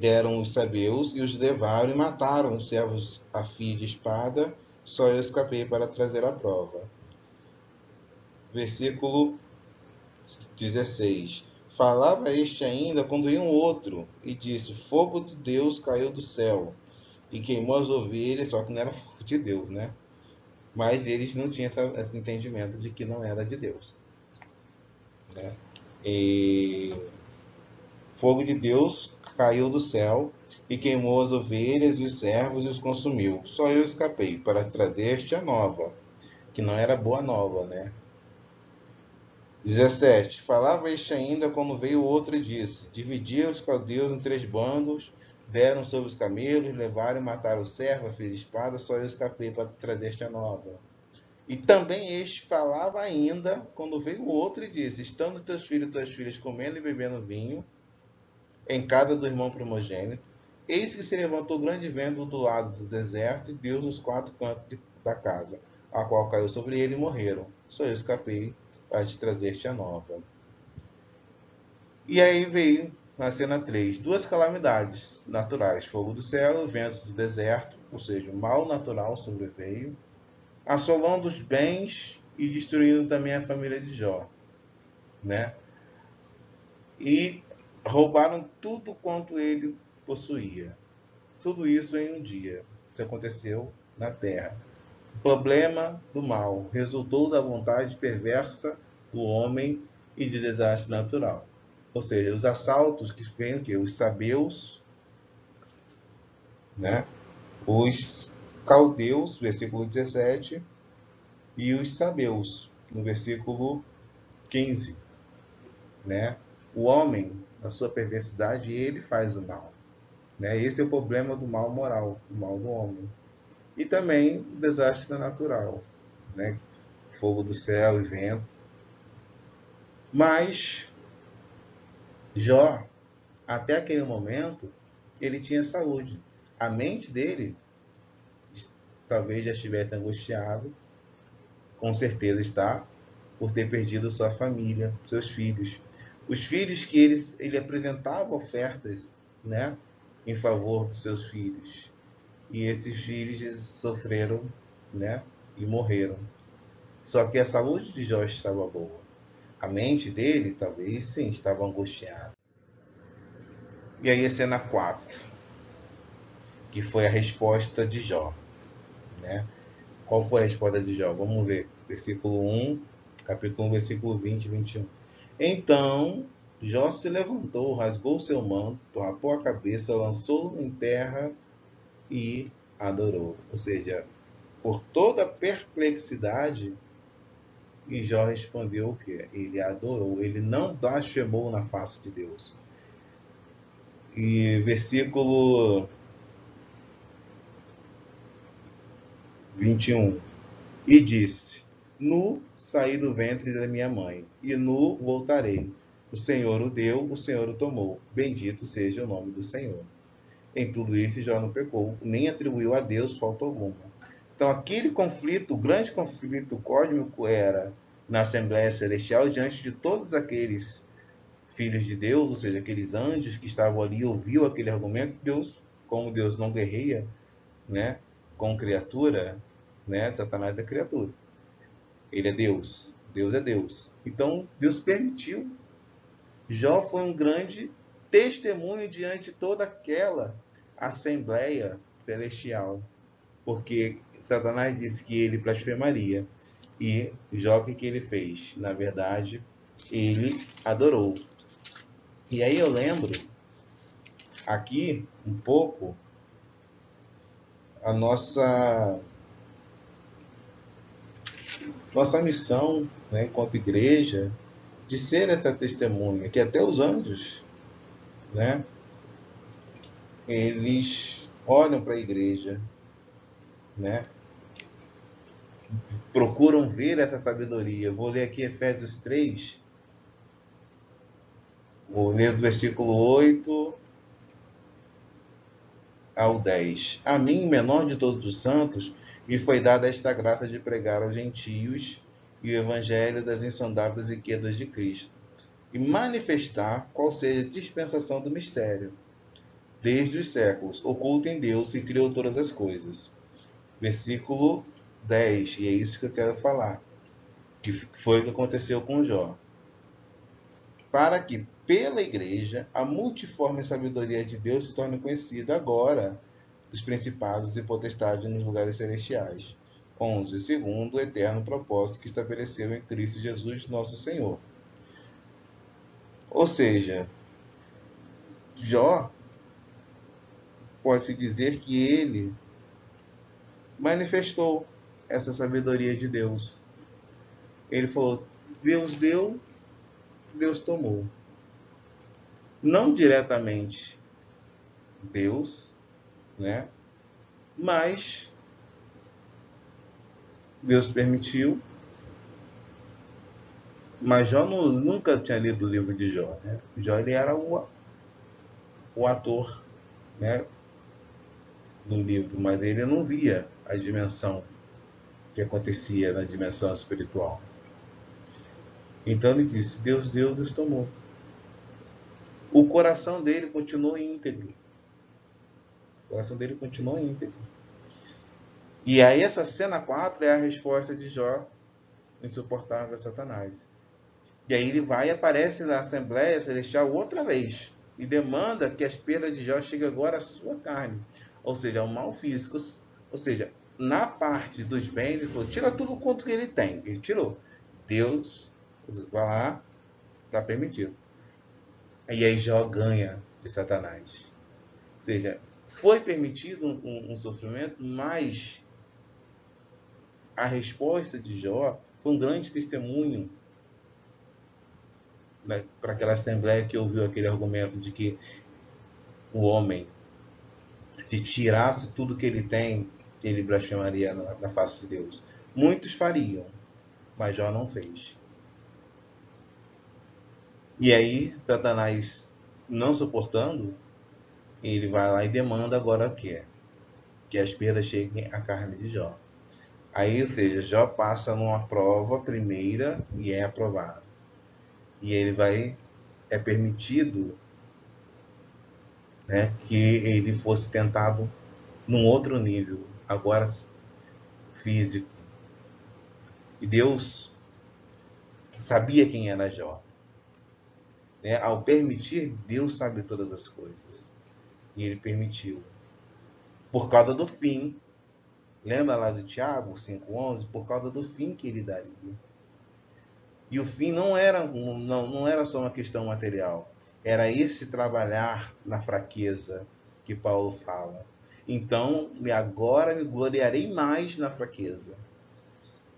deram os sabeus e os levaram e mataram os servos a fio de espada. Só eu escapei para trazer a prova. Versículo 16. Falava este ainda quando veio um outro e disse: fogo de Deus caiu do céu e queimou as ovelhas, só que não era fogo de Deus, né? Mas eles não tinham esse entendimento de que não era de Deus, né? E fogo de Deus caiu do céu e queimou as ovelhas e os servos e os consumiu. Só eu escapei para trazer-te a nova, que não era boa nova, né? 17. Falava este ainda quando veio outro e disse: Dividia os caldeus em 3 bandos, deram sobre os camelos, levaram e mataram o servo, a filha de espada, só eu escapei para trazer-te a nova. E também este falava ainda quando veio outro e disse: Estando teus filhos e tuas filhas comendo e bebendo vinho, em casa do irmão primogênito, eis que se levantou grande vento do lado do deserto e deu nos 4 cantos da casa, a qual caiu sobre ele e morreram. Só eu escapei para te trazer-te a nova. E aí veio, na cena 3, 2 calamidades naturais: fogo do céu e ventos do deserto, ou seja, o mal natural sobreveio, assolando os bens e destruindo também a família de Jó, né? E roubaram tudo quanto ele possuía. Tudo isso em um dia. Isso aconteceu na terra. O problema do mal resultou da vontade perversa do homem e de desastre natural. Ou seja, os assaltos que vêm, que os sabeus, né? Os caldeus, versículo 17, e os sabeus, no versículo 15, né? O homem, na sua perversidade, ele faz o mal, né? Esse é o problema do mal moral, do mal do homem. E também o desastre natural, né? Fogo do céu e vento. Mas Jó, até aquele momento, ele tinha saúde. A mente dele talvez já estivesse angustiado, com certeza está, por ter perdido sua família, seus filhos. Os filhos que ele apresentava ofertas, né, em favor dos seus filhos. E esses filhos sofreram, né, e morreram. Só que a saúde de Jó estava boa. A mente dele, talvez, sim, estava angustiada. E aí a cena 4, que foi a resposta de Jó, né? Qual foi a resposta de Jó? Vamos ver. Versículo 1, capítulo 1, versículo 20 e 21. Então Jó se levantou, rasgou seu manto, rapou a cabeça, lançou-o em terra e adorou. Ou seja, por toda a perplexidade, e Jó respondeu o quê? Ele adorou, ele não blasfemou na face de Deus. E versículo 21. E disse: Nu saí do ventre da minha mãe, e nu voltarei. O Senhor o deu, o Senhor o tomou. Bendito seja o nome do Senhor. Em tudo isso Jó não pecou, nem atribuiu a Deus falta alguma. Então aquele conflito, o grande conflito cósmico era na Assembleia Celestial, diante de todos aqueles filhos de Deus, ou seja, aqueles anjos que estavam ali e ouviam aquele argumento. Deus, como Deus não guerreia, né, com criatura, né, Satanás é criatura. Ele é Deus, Deus é Deus. Então Deus permitiu. Jó foi um grande testemunho diante de toda aquela Assembleia Celestial, porque Satanás disse que ele blasfemaria. E Jó, o que ele fez? Na verdade, ele adorou. E aí eu lembro aqui um pouco a nossa missão, né, enquanto igreja, de ser essa testemunha, que até os anjos, né, eles olham para a igreja, né, procuram ver essa sabedoria. Vou ler aqui Efésios 3, vou ler do versículo 8 ao 10. A mim, menor de todos os santos, me foi dada esta graça de pregar aos gentios e o evangelho das insondáveis riquezas de Cristo, e manifestar qual seja a dispensação do mistério, desde os séculos, oculto em Deus que criou todas as coisas. Versículo 10, e é isso que eu quero falar, que foi o que aconteceu com Jó. Para que, pela igreja, a multiforme sabedoria de Deus se torne conhecida agora dos principados e potestades nos lugares celestiais. 11. Segundo o eterno propósito que estabeleceu em Cristo Jesus, nosso Senhor. Ou seja, Jó, pode-se dizer que ele manifestou essa sabedoria de Deus. Ele falou: Deus deu, Deus tomou. Não diretamente Deus, né? Mas Deus permitiu. Mas Jó nunca tinha lido o livro de Jó, né? Jó, ele era o ator, né, do livro, mas ele não via a dimensão que acontecia na dimensão espiritual. Então ele disse: Deus deu, Deus tomou. O coração dele continuou íntegro. O coração dele continuou íntegro. E aí essa cena 4 é a resposta de Jó, insuportável a Satanás. E aí ele vai e aparece na Assembleia Celestial outra vez e demanda que as perdas de Jó cheguem agora à sua carne, ou seja, ao mal físico. Ou seja, na parte dos bens, ele falou: tira tudo quanto que ele tem. Ele tirou. Deus vai lá, está permitido. E aí Jó ganha de Satanás. Ou seja, foi permitido um sofrimento, mas a resposta de Jó foi um grande testemunho, né, para aquela assembleia que ouviu aquele argumento de que o homem, se tirasse tudo que ele tem, ele blasfemaria na face de Deus. Muitos fariam, mas Jó não fez. E aí, Satanás, não suportando, ele vai lá e demanda agora o que é? Que as perdas cheguem à carne de Jó. Aí, ou seja, Jó passa numa prova primeira e é aprovado. E ele é permitido, né, que ele fosse tentado num outro nível, agora físico. E Deus sabia quem era Jó. Né? Ao permitir, Deus sabe todas as coisas. E ele permitiu. Por causa do fim. Lembra lá do Tiago 5,11? Por causa do fim que ele daria. E o fim não era só uma questão material. Era esse trabalhar na fraqueza que Paulo fala. Então, agora me gloriarei mais na fraqueza.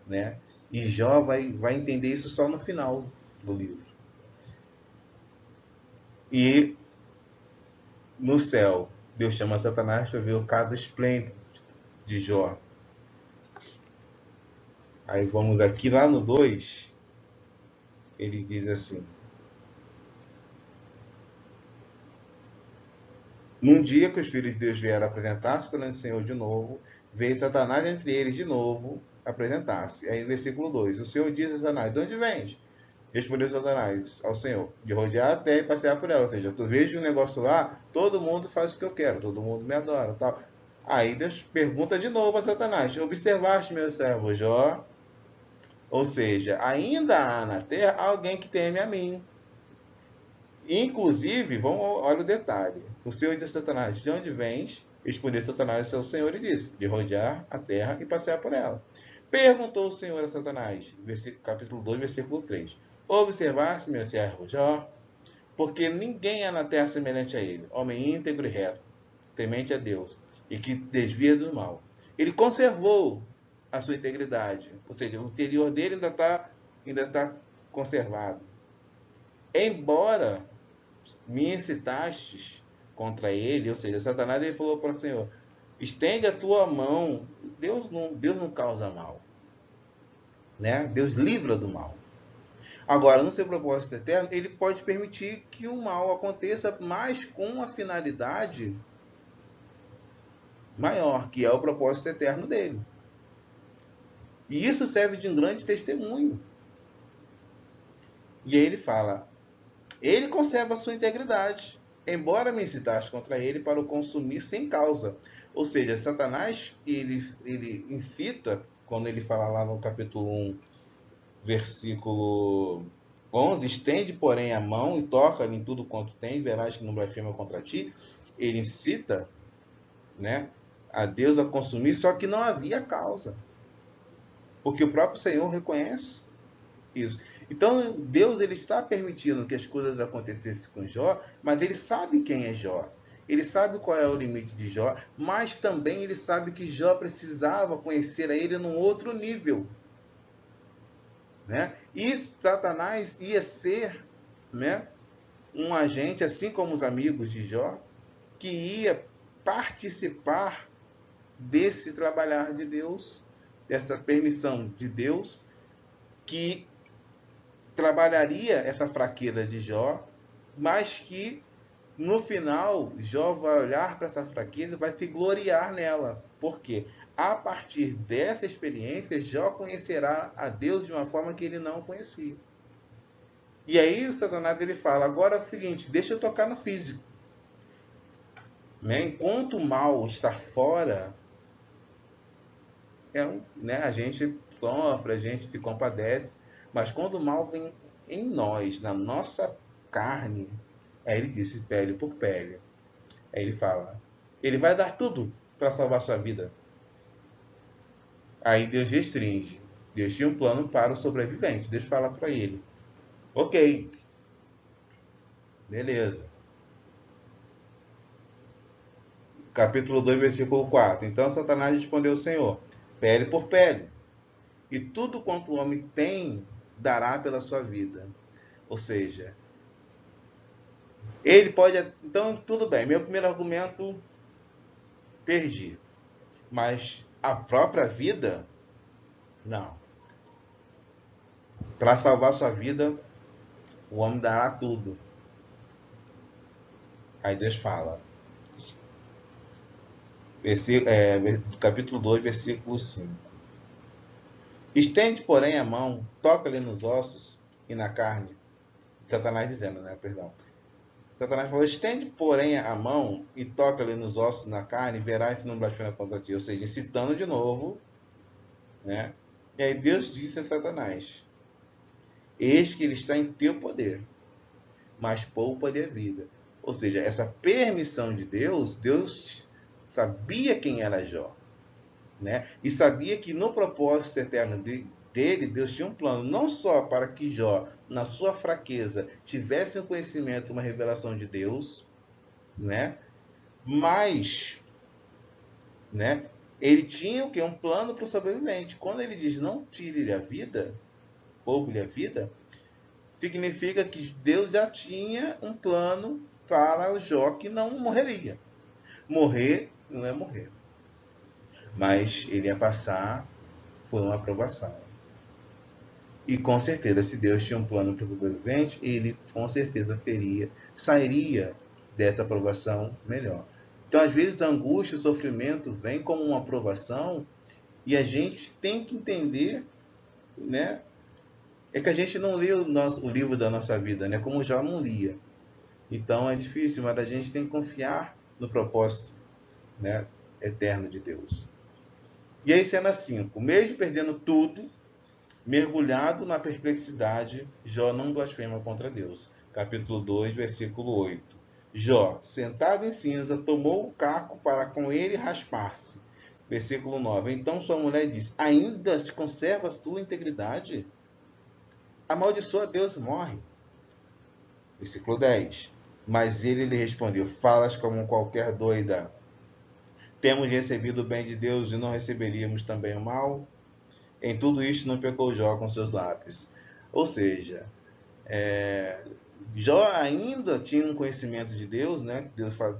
Né? E Jó vai entender isso só no final do livro. E no céu, Deus chama Satanás para ver o caso esplêndido de Jó. Aí vamos aqui lá no 2, ele diz assim: num dia que os filhos de Deus vieram apresentar-se perante o Senhor de novo, veio Satanás entre eles de novo apresentar-se. Aí versículo 2, o Senhor diz a Satanás: de onde vens? Respondeu Satanás ao Senhor: de rodear a terra e passear por ela. Ou seja, tu vejo um negócio lá, todo mundo faz o que eu quero, todo mundo me adora, tal. Aí Deus pergunta de novo a Satanás: observaste meu servo Jó? Ou seja, ainda há na terra alguém que teme a mim. Inclusive, olha o detalhe. O Senhor disse a Satanás: de onde vens? Respondeu Satanás ao Senhor e disse: de rodear a terra e passear por ela. Perguntou o Senhor a Satanás, capítulo 2, versículo 3. Observaste meu servo Jó? Porque ninguém há na terra semelhante a ele, homem íntegro e reto, temente a Deus, e que desvia do mal. Ele conservou a sua integridade, ou seja, o interior dele ainda tá conservado. Embora me incitastes contra ele, ou seja, Satanás, ele falou para o Senhor: estende a tua mão. Deus não causa mal, né? Deus livra do mal. Agora, no seu propósito eterno, ele pode permitir que o mal aconteça, mas com uma finalidade maior, que é o propósito eterno dele. E isso serve de um grande testemunho. E aí ele fala: ele conserva a sua integridade, embora me incitaste contra ele para o consumir sem causa. Ou seja, Satanás, ele incita, quando ele fala lá no capítulo 1, versículo 11, estende, porém, a mão e toca-lhe em tudo quanto tem, verás que não blasfema contra ti. Ele incita, né, a Deus a consumir, só que não havia causa. Porque o próprio Senhor reconhece isso. Então, Deus ele está permitindo que as coisas acontecessem com Jó, mas ele sabe quem é Jó. Ele sabe qual é o limite de Jó, mas também ele sabe que Jó precisava conhecer a ele num outro nível. Né? E Satanás ia ser, né, um agente, assim como os amigos de Jó, que ia participar desse trabalhar de Deus, dessa permissão de Deus, que trabalharia essa fraqueza de Jó, mas que no final Jó vai olhar para essa fraqueza e vai se gloriar nela. Por quê? A partir dessa experiência, Jó conhecerá a Deus de uma forma que ele não conhecia. E aí o Satanás ele fala, agora é o seguinte, deixa eu tocar no físico. Né? Enquanto o mal está fora, né, a gente sofre, a gente se compadece, mas quando o mal vem em nós, na nossa carne, aí ele disse pele por pele. Aí ele fala, ele vai dar tudo para salvar sua vida. Aí Deus restringe. Deus tinha um plano para o sobrevivente. Deus fala para ele, ok, beleza. Capítulo 2, versículo 4. Então Satanás respondeu ao Senhor, pele por pele. E tudo quanto o homem tem, dará pela sua vida. Ou seja, ele pode... Então, tudo bem. Meu primeiro argumento, perdi. Mas a própria vida, não. Para salvar sua vida, o homem dará tudo. Aí Deus fala. Capítulo 2, versículo 5. Estende, porém, a mão, toca-lhe nos ossos e na carne. Satanás dizendo, né? Perdão. Satanás falou, estende, porém, a mão e toca-lhe nos ossos e na carne, e verás se não blasfema contra ti. Ou seja, citando de novo, né? E aí Deus disse a Satanás, eis que ele está em teu poder, mas poupa-lhe a vida. Ou seja, essa permissão de Deus, Deus sabia quem era Jó. Né? E sabia que no propósito eterno dele, Deus tinha um plano, não só para que Jó, na sua fraqueza, tivesse um conhecimento, uma revelação de Deus, né? Mas, né, ele tinha o quê? Um plano para o sobrevivente. Quando ele diz não tire-lhe a vida, poupe-lhe a vida, significa que Deus já tinha um plano para o Jó que não morreria. Morrer não é morrer, mas ele ia passar por uma aprovação. E com certeza, se Deus tinha um plano para o sobrevivente, ele com certeza sairia dessa aprovação melhor. Então, às vezes, a angústia, o sofrimento vem como uma aprovação e a gente tem que entender, né? É que a gente não lê o livro da nossa vida, né? Como já não lia. Então é difícil, mas a gente tem que confiar no propósito, né, eterno de Deus. E aí, cena 5. Mesmo perdendo tudo, mergulhado na perplexidade, Jó não blasfema contra Deus. Capítulo 2, versículo 8. Jó, sentado em cinza, tomou o caco para com ele raspar-se. Versículo 9. Então sua mulher disse, ainda te conservas tua integridade? Amaldiçoa Deus e morre. Versículo 10. Mas ele lhe respondeu, falas como qualquer doida. Temos recebido o bem de Deus e não receberíamos também o mal? Em tudo isto não pecou Jó com seus lábios. Ou seja, Jó ainda tinha um conhecimento de Deus, né?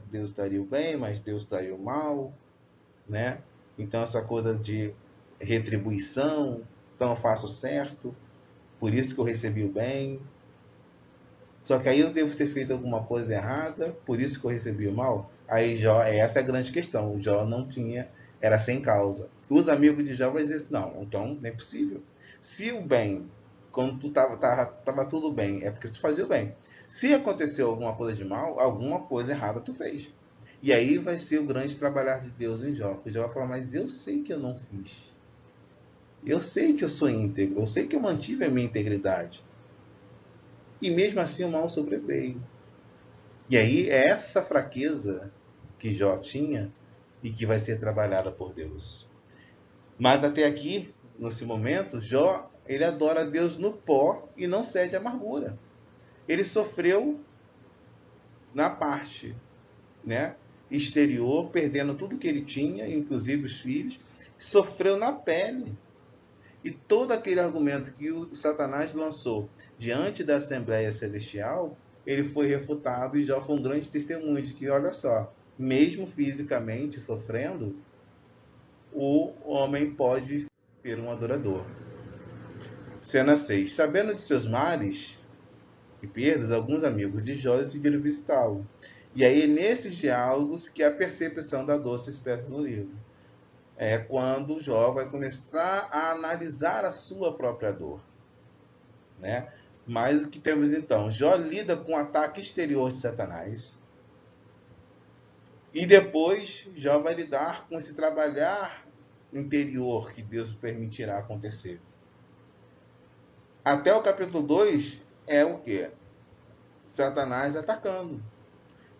Deus daria o bem, mas Deus daria o mal, né? Então essa coisa de retribuição, então eu faço certo, por isso que eu recebi o bem. Só que aí eu devo ter feito alguma coisa errada, por isso que eu recebi o mal? Aí Jó, essa é a grande questão. O Jó não tinha, era sem causa. Os amigos de Jó vão dizer assim, não, então não é possível. Se o bem, quando tu tava tudo bem, é porque tu fazia o bem. Se aconteceu alguma coisa de mal, alguma coisa errada tu fez. E aí vai ser o grande trabalhar de Deus em Jó. O Jó vai falar, mas eu sei que eu não fiz. Eu sei que eu sou íntegro, eu sei que eu mantive a minha integridade. E mesmo assim o mal sobreveio. E aí é essa fraqueza que Jó tinha e que vai ser trabalhada por Deus. Mas até aqui, nesse momento, Jó Ele adora a Deus no pó e não cede à amargura. Ele sofreu na parte, né, exterior, perdendo tudo que ele tinha, inclusive os filhos, sofreu na pele. E todo aquele argumento que o Satanás lançou diante da Assembleia Celestial, ele foi refutado e já foi um grande testemunho de que, olha só, mesmo fisicamente sofrendo, o homem pode ser um adorador. Cena 6. Sabendo de seus males e perdas, alguns amigos de Jó decidiram visitá-lo. E aí, nesses diálogos, que a percepção da dor se expressa no livro. É quando Jó vai começar a analisar a sua própria dor, né? Mas o que temos então? Jó lida com o ataque exterior de Satanás. E depois Jó vai lidar com esse trabalhar interior que Deus permitirá acontecer. Até o capítulo 2 é o quê? Satanás atacando.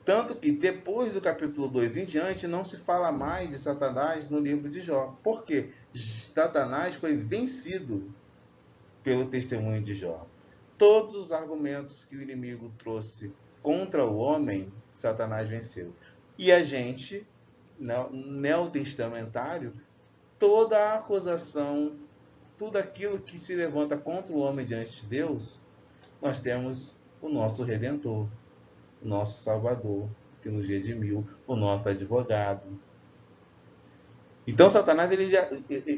Tanto que depois do capítulo 2 em diante não se fala mais de Satanás no livro de Jó. Por quê? Satanás foi vencido pelo testemunho de Jó. Todos os argumentos que o inimigo trouxe contra o homem, Satanás venceu. E a gente, neotestamentário, toda a acusação, tudo aquilo que se levanta contra o homem diante de Deus, nós temos o nosso Redentor, o nosso Salvador, que nos redimiu, o nosso advogado. Então Satanás, ele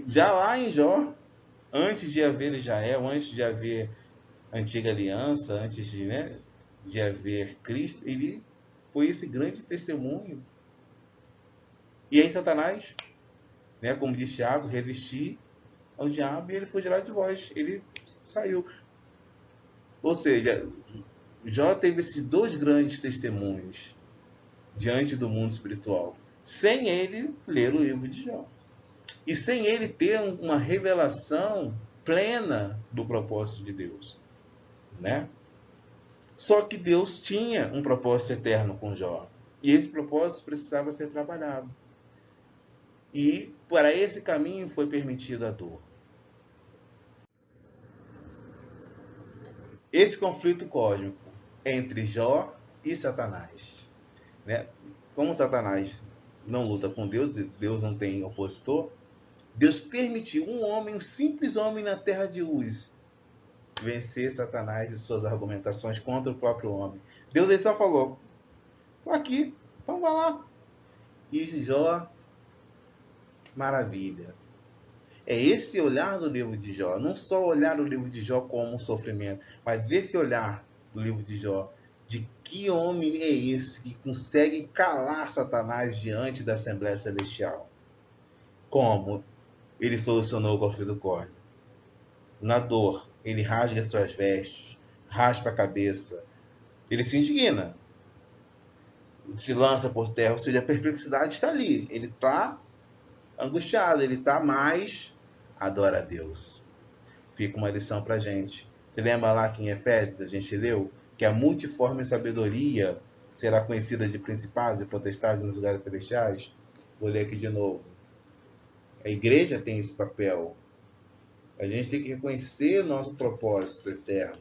já lá em Jó, antes de haver Israel, antes de haver a antiga aliança, antes de haver Cristo, ele foi esse grande testemunho. E aí Satanás, como diz Tiago, resistir ao diabo e ele fugirá de vós. Ele saiu. Ou seja, Jó teve esses dois grandes testemunhos diante do mundo espiritual, sem ele ler o livro de Jó. E sem ele ter uma revelação plena do propósito de Deus, né? Só que Deus tinha um propósito eterno com Jó. E esse propósito precisava ser trabalhado. E para esse caminho foi permitida a dor. Esse conflito cósmico entre Jó e Satanás, né? Como Satanás não luta com Deus, Deus não tem opositor, Deus permitiu um simples homem na terra de Uz, vencer Satanás e suas argumentações contra o próprio homem. Deus só falou, estou aqui, então vá lá. E Jó, maravilha. É esse olhar do livro de Jó, não só olhar o livro de Jó como um sofrimento, mas esse olhar do livro de Jó, de que homem é esse que consegue calar Satanás diante da Assembleia Celestial? Como ele solucionou o conflito cósmico? Na dor, ele rasga as suas vestes, raspa a cabeça, ele se indigna, se lança por terra, ou seja, a perplexidade está ali, ele está angustiado, ele está mais adora a Deus. Fica uma lição para a gente. Você lembra lá que em Efésios a gente leu que a multiforme sabedoria será conhecida de principados e potestades nos lugares celestiais? Vou ler aqui de novo. A igreja tem esse papel. A gente tem que reconhecer nosso propósito eterno.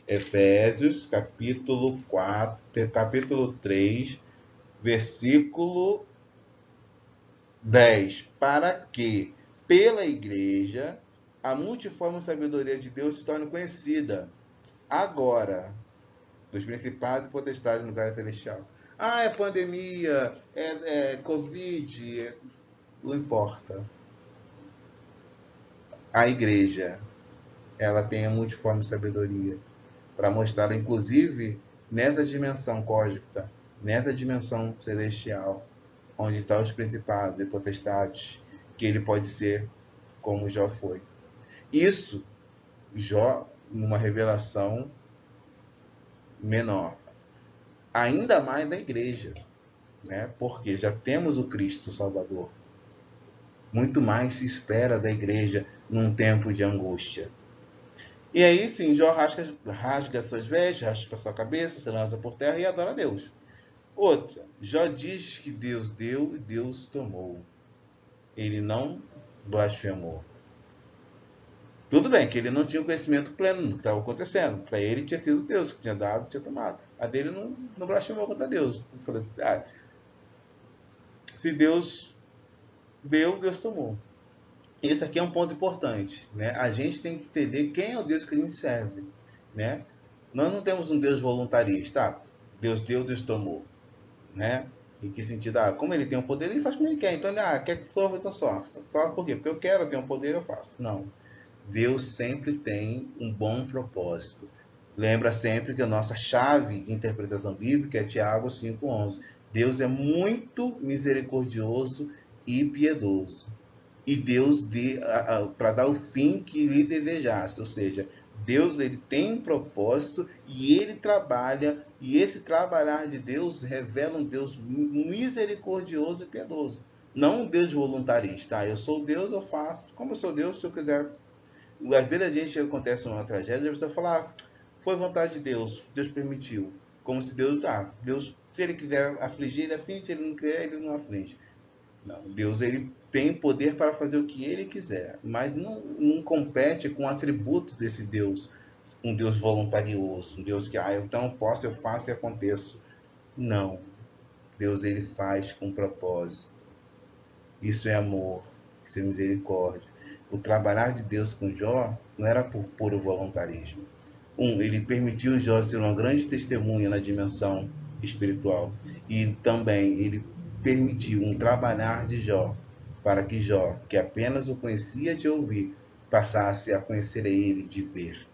Efésios, capítulo 3, versículo 10. Para que, pela igreja, a multiforme sabedoria de Deus se torne conhecida agora dos principados e potestades no lugar celestial. É pandemia, é Covid, não importa. A igreja, ela tem a multiforme sabedoria para mostrar, inclusive, nessa dimensão cósmica, nessa dimensão celestial, onde estão os principados e potestades, que ele pode ser como Jó foi. Isso, Jó, numa revelação menor. Ainda mais da igreja, né? Porque já temos o Cristo Salvador. Muito mais se espera da igreja num tempo de angústia. E aí, sim, Jó rasga suas vestes, raspa sua cabeça, se lança por terra e adora a Deus. Outra, Jó diz que Deus deu e Deus tomou. Ele não blasfemou. Tudo bem que ele não tinha o conhecimento pleno do que estava acontecendo. Para ele tinha sido Deus que tinha dado, tinha tomado. A dele não blasfemou contra Deus. Ele falou assim, se Deus deu, Deus tomou. Esse aqui é um ponto importante, né? A gente tem que entender quem é o Deus que a gente serve, né? Nós não temos um Deus voluntarista, Deus deu, Deus tomou, né? Em que sentido? Como ele tem o poder, ele faz como ele quer. Então, quer que sofra, então sofra. Sofre por quê? Porque eu quero, eu tenho o poder, eu faço. Não. Deus sempre tem um bom propósito. Lembra sempre que a nossa chave de interpretação bíblica é Tiago 5,11. Deus é muito misericordioso e piedoso. E Deus para dar o fim que lhe desejasse. Ou seja, Deus ele tem um propósito e ele trabalha, e esse trabalhar de Deus revela um Deus misericordioso e piedoso. Não um Deus voluntarista. Eu sou Deus, eu faço. Como eu sou Deus, se eu quiser. Às vezes a gente acontece uma tragédia, a pessoa fala, foi vontade de Deus, Deus permitiu. Como se Deus, se ele quiser afligir, ele aflige, se ele não quiser, ele não aflige. Não, Deus ele tem poder para fazer o que ele quiser, mas não compete com o atributo desse Deus, um Deus voluntarioso, um Deus que, então posso, eu faço e aconteço. Não, Deus ele faz com propósito. Isso é amor, isso é misericórdia. O trabalhar de Deus com Jó não era por puro voluntarismo. Ele permitiu Jó ser uma grande testemunha na dimensão espiritual. E também ele permitiu um trabalhar de Jó, para que Jó, que apenas o conhecia de ouvir, passasse a conhecer a ele de ver.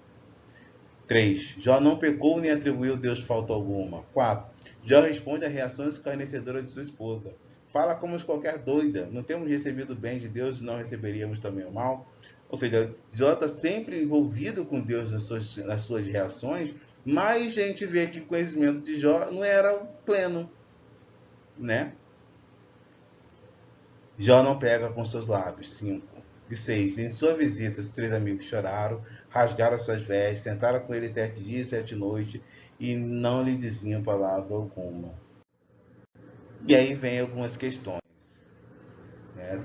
3. Jó não pecou nem atribuiu a Deus falta alguma. 4. Jó responde à reação escarnecedora de sua esposa. Fala como qualquer doida. Não temos recebido o bem de Deus, não receberíamos também o mal. Ou seja, Jó está sempre envolvido com Deus nas suas reações, mas a gente vê que o conhecimento de Jó não era pleno, né? Jó não pega com seus lábios. 5. E 6. Em sua visita, os 3 amigos choraram, rasgaram suas vestes, sentaram com ele 7 dias e 7 noites, e não lhe diziam palavra alguma. E aí vem algumas questões, né?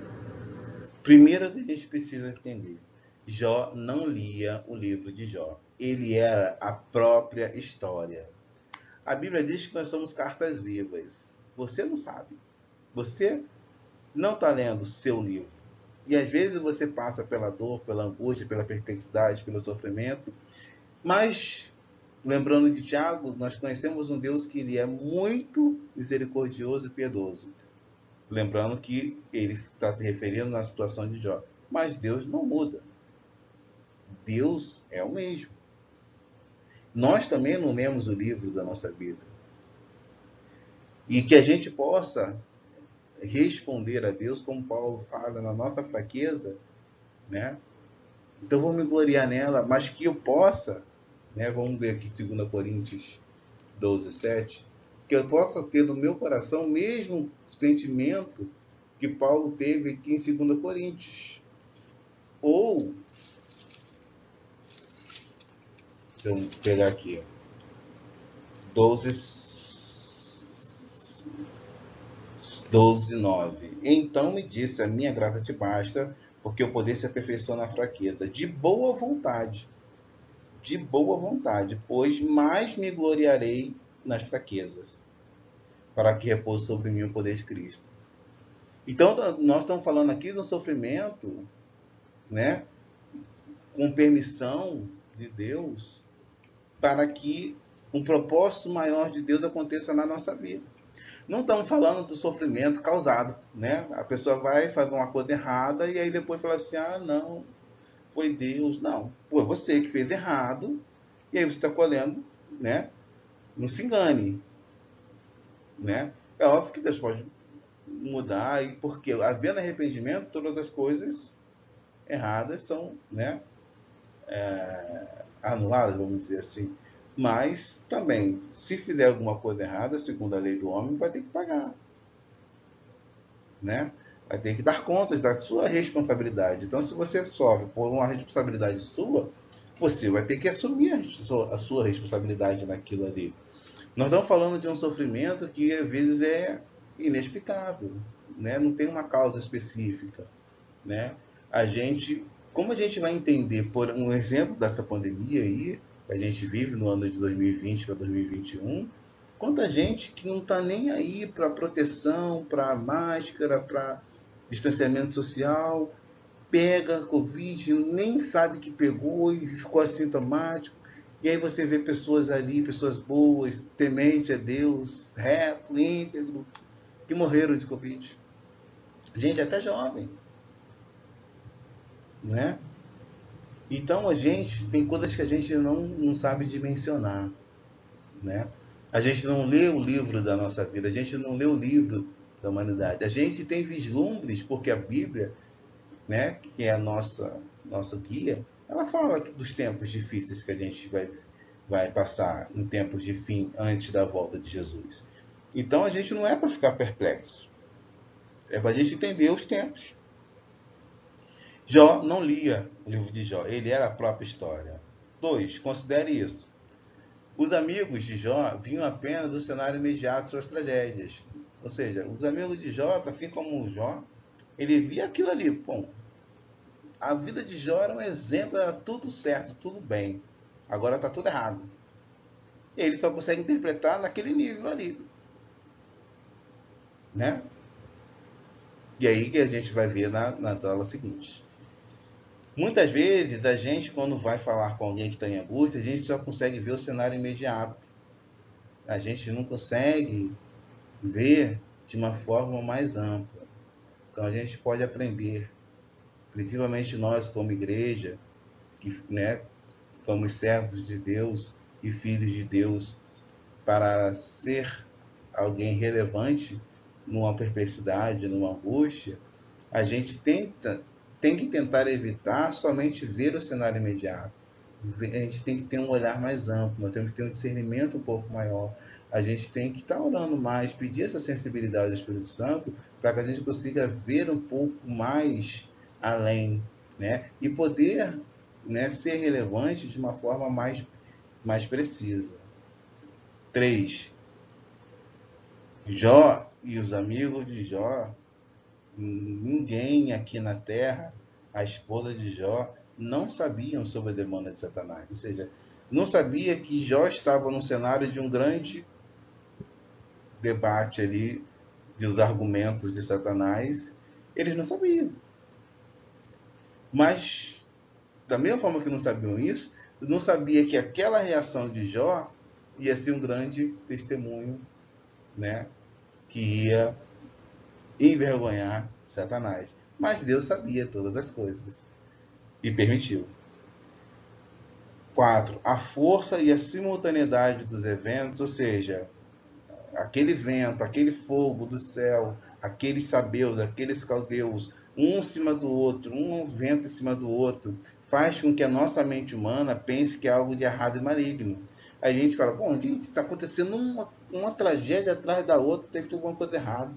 Primeiro que a gente precisa entender, Jó não lia o livro de Jó. Ele era a própria história. A Bíblia diz que nós somos cartas vivas. Você não sabe. Você não está lendo o seu livro. E às vezes você passa pela dor, pela angústia, pela perplexidade, pelo sofrimento. Mas, lembrando de Tiago, nós conhecemos um Deus que ele é muito misericordioso e piedoso. Lembrando que ele está se referindo na situação de Jó. Mas Deus não muda. Deus é o mesmo. Nós também não lemos o livro da nossa vida. E que a gente possa responder a Deus, como Paulo fala, na nossa fraqueza, né? Então vou me gloriar nela, mas que eu possa, né? Vamos ver aqui 2 Coríntios 12, 7, que eu possa ter no meu coração o mesmo sentimento que Paulo teve aqui em 2 Coríntios. Ou, deixa eu pegar aqui, 12, 9. Então me disse, a minha graça te basta, porque o poder se aperfeiçoa na fraqueza. De boa vontade, pois mais me gloriarei nas fraquezas, para que repouse sobre mim o poder de Cristo. Então, nós estamos falando aqui do sofrimento, né, com permissão de Deus, para que um propósito maior de Deus aconteça na nossa vida. Não estamos falando do sofrimento causado, né? A pessoa vai fazer uma coisa errada e aí depois fala assim, não, foi Deus. Não, foi você que fez errado e aí você está colhendo, né? Não se engane, né? É óbvio que Deus pode mudar, e porque havendo arrependimento, todas as coisas erradas são, né, anuladas, vamos dizer assim. Mas também, se fizer alguma coisa errada, segundo a lei do homem, vai ter que pagar, né? Vai ter que dar contas da sua responsabilidade. Então, se você sofre por uma responsabilidade sua, você vai ter que assumir a sua responsabilidade naquilo ali. Nós estamos falando de um sofrimento que às vezes é inexplicável, né? Não tem uma causa específica, né? A gente Como a gente vai entender, por um exemplo dessa pandemia aí, que a gente vive no ano de 2020 para 2021, quanta gente que não está nem aí para proteção, para máscara, para distanciamento social, pega Covid, nem sabe que pegou e ficou assintomático. E aí você vê pessoas ali, pessoas boas, temente a Deus, reto, íntegro, que morreram de Covid. Gente até jovem, né? Então a gente tem coisas que a gente não sabe dimensionar, né? A gente não lê o livro da nossa vida, a gente não lê o livro da humanidade. A gente tem vislumbres, porque a Bíblia, né, que é a nossa guia, ela fala dos tempos difíceis que a gente vai passar em tempos de fim antes da volta de Jesus. Então a gente não é para ficar perplexo, é para a gente entender os tempos. Jó não lia o livro de Jó, ele era a própria história. 2. Considere isso. Os amigos de Jó vinham apenas do cenário imediato de suas tragédias. Ou seja, os amigos de Jó, assim como o Jó, ele via aquilo ali. Bom, a vida de Jó era um exemplo, era tudo certo, tudo bem. Agora está tudo errado. E ele só consegue interpretar naquele nível ali, né? E aí que a gente vai ver na tela seguinte. Muitas vezes a gente, quando vai falar com alguém que está em angústia, a gente só consegue ver o cenário imediato. A gente não consegue ver de uma forma mais ampla. Então a gente pode aprender, principalmente nós como igreja, que, né, somos servos de Deus e filhos de Deus, para ser alguém relevante numa perplexidade, numa angústia, a gente tem que tentar evitar somente ver o cenário imediato. A gente tem que ter um olhar mais amplo, nós temos que ter um discernimento um pouco maior. A gente tem que estar orando mais, pedir essa sensibilidade do Espírito Santo para que a gente consiga ver um pouco mais além, né? E poder, né, ser relevante de uma forma mais precisa. 3. Jó e os amigos de Jó, ninguém aqui na Terra, a esposa de Jó, não sabiam sobre a demanda de Satanás. Ou seja, não sabia que Jó estava num cenário de um grande debate ali dos argumentos de Satanás. Eles não sabiam. Mas, da mesma forma que não sabiam isso, não sabia que aquela reação de Jó ia ser um grande testemunho, né, que ia envergonhar Satanás. Mas Deus sabia todas as coisas e permitiu. 4. A força e a simultaneidade dos eventos, ou seja, aquele vento, aquele fogo do céu, aqueles sabeus, aqueles caldeus, um em cima do outro, um vento em cima do outro, faz com que a nossa mente humana pense que é algo de errado e maligno. A gente fala, bom, gente, está acontecendo uma tragédia atrás da outra, tem que ter alguma coisa errada.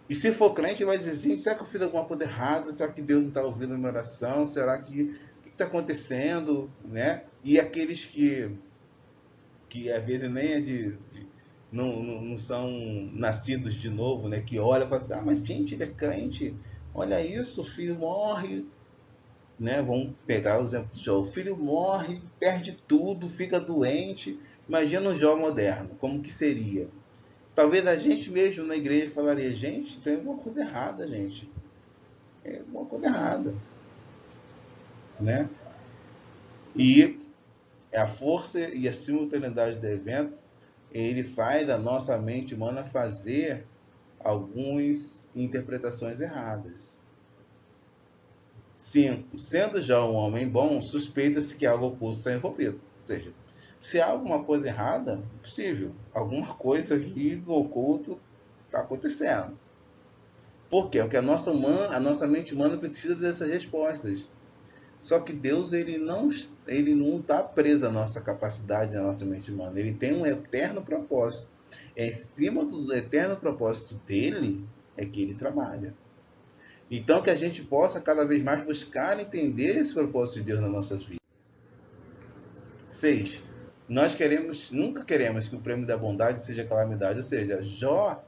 E se for crente, vai dizer assim, será que eu fiz alguma coisa errada? Será que Deus não está ouvindo a minha oração? Será que o que está acontecendo? Né? E aqueles que às vezes nem é não são nascidos de novo, né? Que olha e fala assim, mas gente, ele é crente, olha isso, o filho morre, né? Vamos pegar o exemplo do Jó, o filho morre, perde tudo, fica doente. Imagina um Jó moderno, como que seria? Talvez a gente mesmo na igreja falaria, gente, tem alguma coisa errada, gente. Tem alguma coisa errada, né? E a força e a simultaneidade do evento, ele faz a nossa mente humana fazer algumas interpretações erradas. 5. Sendo já um homem bom, suspeita-se que algo oculto está envolvido. Ou seja, se há alguma coisa errada, é possível. Alguma coisa aqui no oculto está acontecendo. Por quê? Porque a nossa mente humana precisa dessas respostas. Só que Deus ele não está preso à nossa capacidade, à nossa mente humana. Ele tem um eterno propósito. É em cima do eterno propósito dele é que ele trabalha. Então que a gente possa cada vez mais buscar entender esse propósito de Deus nas nossas vidas. 6. Nós nunca queremos que o prêmio da bondade seja calamidade. Ou seja, Jó,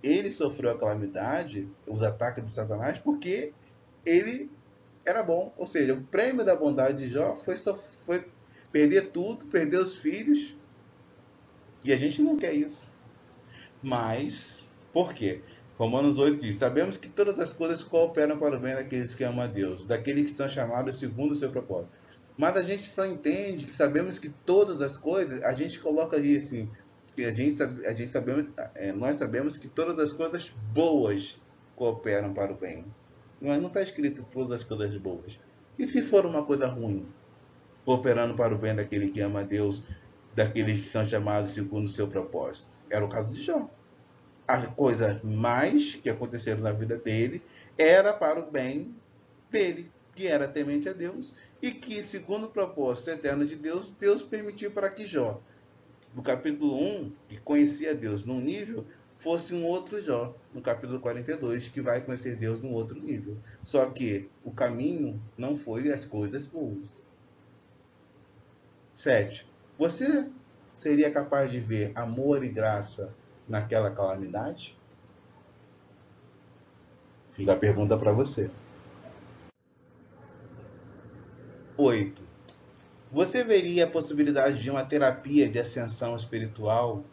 ele sofreu a calamidade, os ataques de Satanás, porque ele era bom. Ou seja, o prêmio da bondade de Jó foi perder tudo, perder os filhos. E a gente não quer isso. Mas, por quê? Romanos 8 diz: sabemos que todas as coisas cooperam para o bem daqueles que amam a Deus, daqueles que são chamados segundo o seu propósito. Mas a gente só entende que sabemos que todas as coisas, a gente coloca ali assim, que a gente sabemos, nós sabemos que todas as coisas boas cooperam para o bem. Mas não está escrito todas as coisas boas. E se for uma coisa ruim, cooperando para o bem daquele que ama a Deus, daqueles que são chamados segundo o seu propósito? Era o caso de Jó. As coisas mais que aconteceram na vida dele era para o bem dele, que era temente a Deus, e que, segundo o propósito eterno de Deus, Deus permitiu para que Jó, no capítulo 1, que conhecia Deus num nível, fosse um outro Jó, no capítulo 42, que vai conhecer Deus num outro nível. Só que o caminho não foi as coisas boas. 7. Você seria capaz de ver amor e graça naquela calamidade? Fica a pergunta para você. 8. Você veria a possibilidade de uma terapia de ascensão espiritual,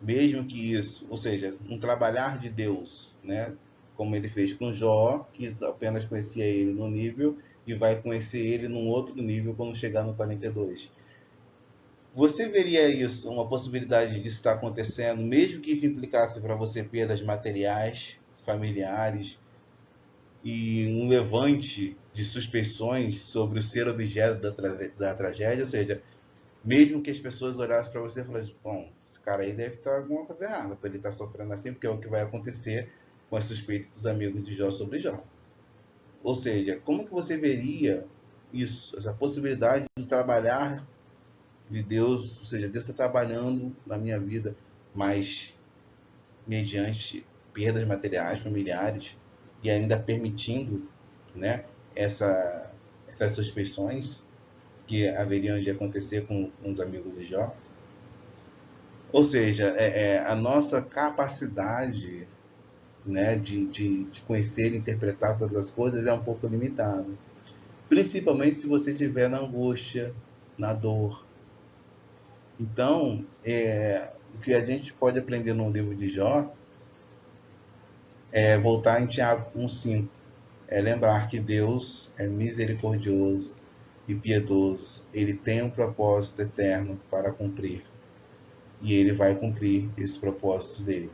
mesmo que isso, ou seja, um trabalhar de Deus, né? Como ele fez com Jó, que apenas conhecia ele no nível e vai conhecer ele num outro nível quando chegar no 42. Você veria isso, uma possibilidade disso estar acontecendo, mesmo que isso implicasse para você perdas materiais, familiares, e um levante de suspeições sobre o ser objeto da tragédia, ou seja, mesmo que as pessoas olhassem para você e falassem, bom, esse cara aí deve estar alguma coisa errada para ele estar sofrendo assim, porque é o que vai acontecer com as suspeitas dos amigos de Jó sobre Jó. Ou seja, como que você veria isso, essa possibilidade de trabalhar de Deus, ou seja, Deus está trabalhando na minha vida, mas mediante perdas materiais, familiares, e ainda permitindo, né, essas suspeições que haveriam de acontecer com os amigos de Jó. Ou seja, a nossa capacidade, né, de conhecer e interpretar todas as coisas é um pouco limitada. Principalmente se você estiver na angústia, na dor. Então, o que a gente pode aprender no livro de Jó é voltar em Tiago 1,5. É lembrar que Deus é misericordioso e piedoso. Ele tem um propósito eterno para cumprir. E ele vai cumprir esse propósito dele.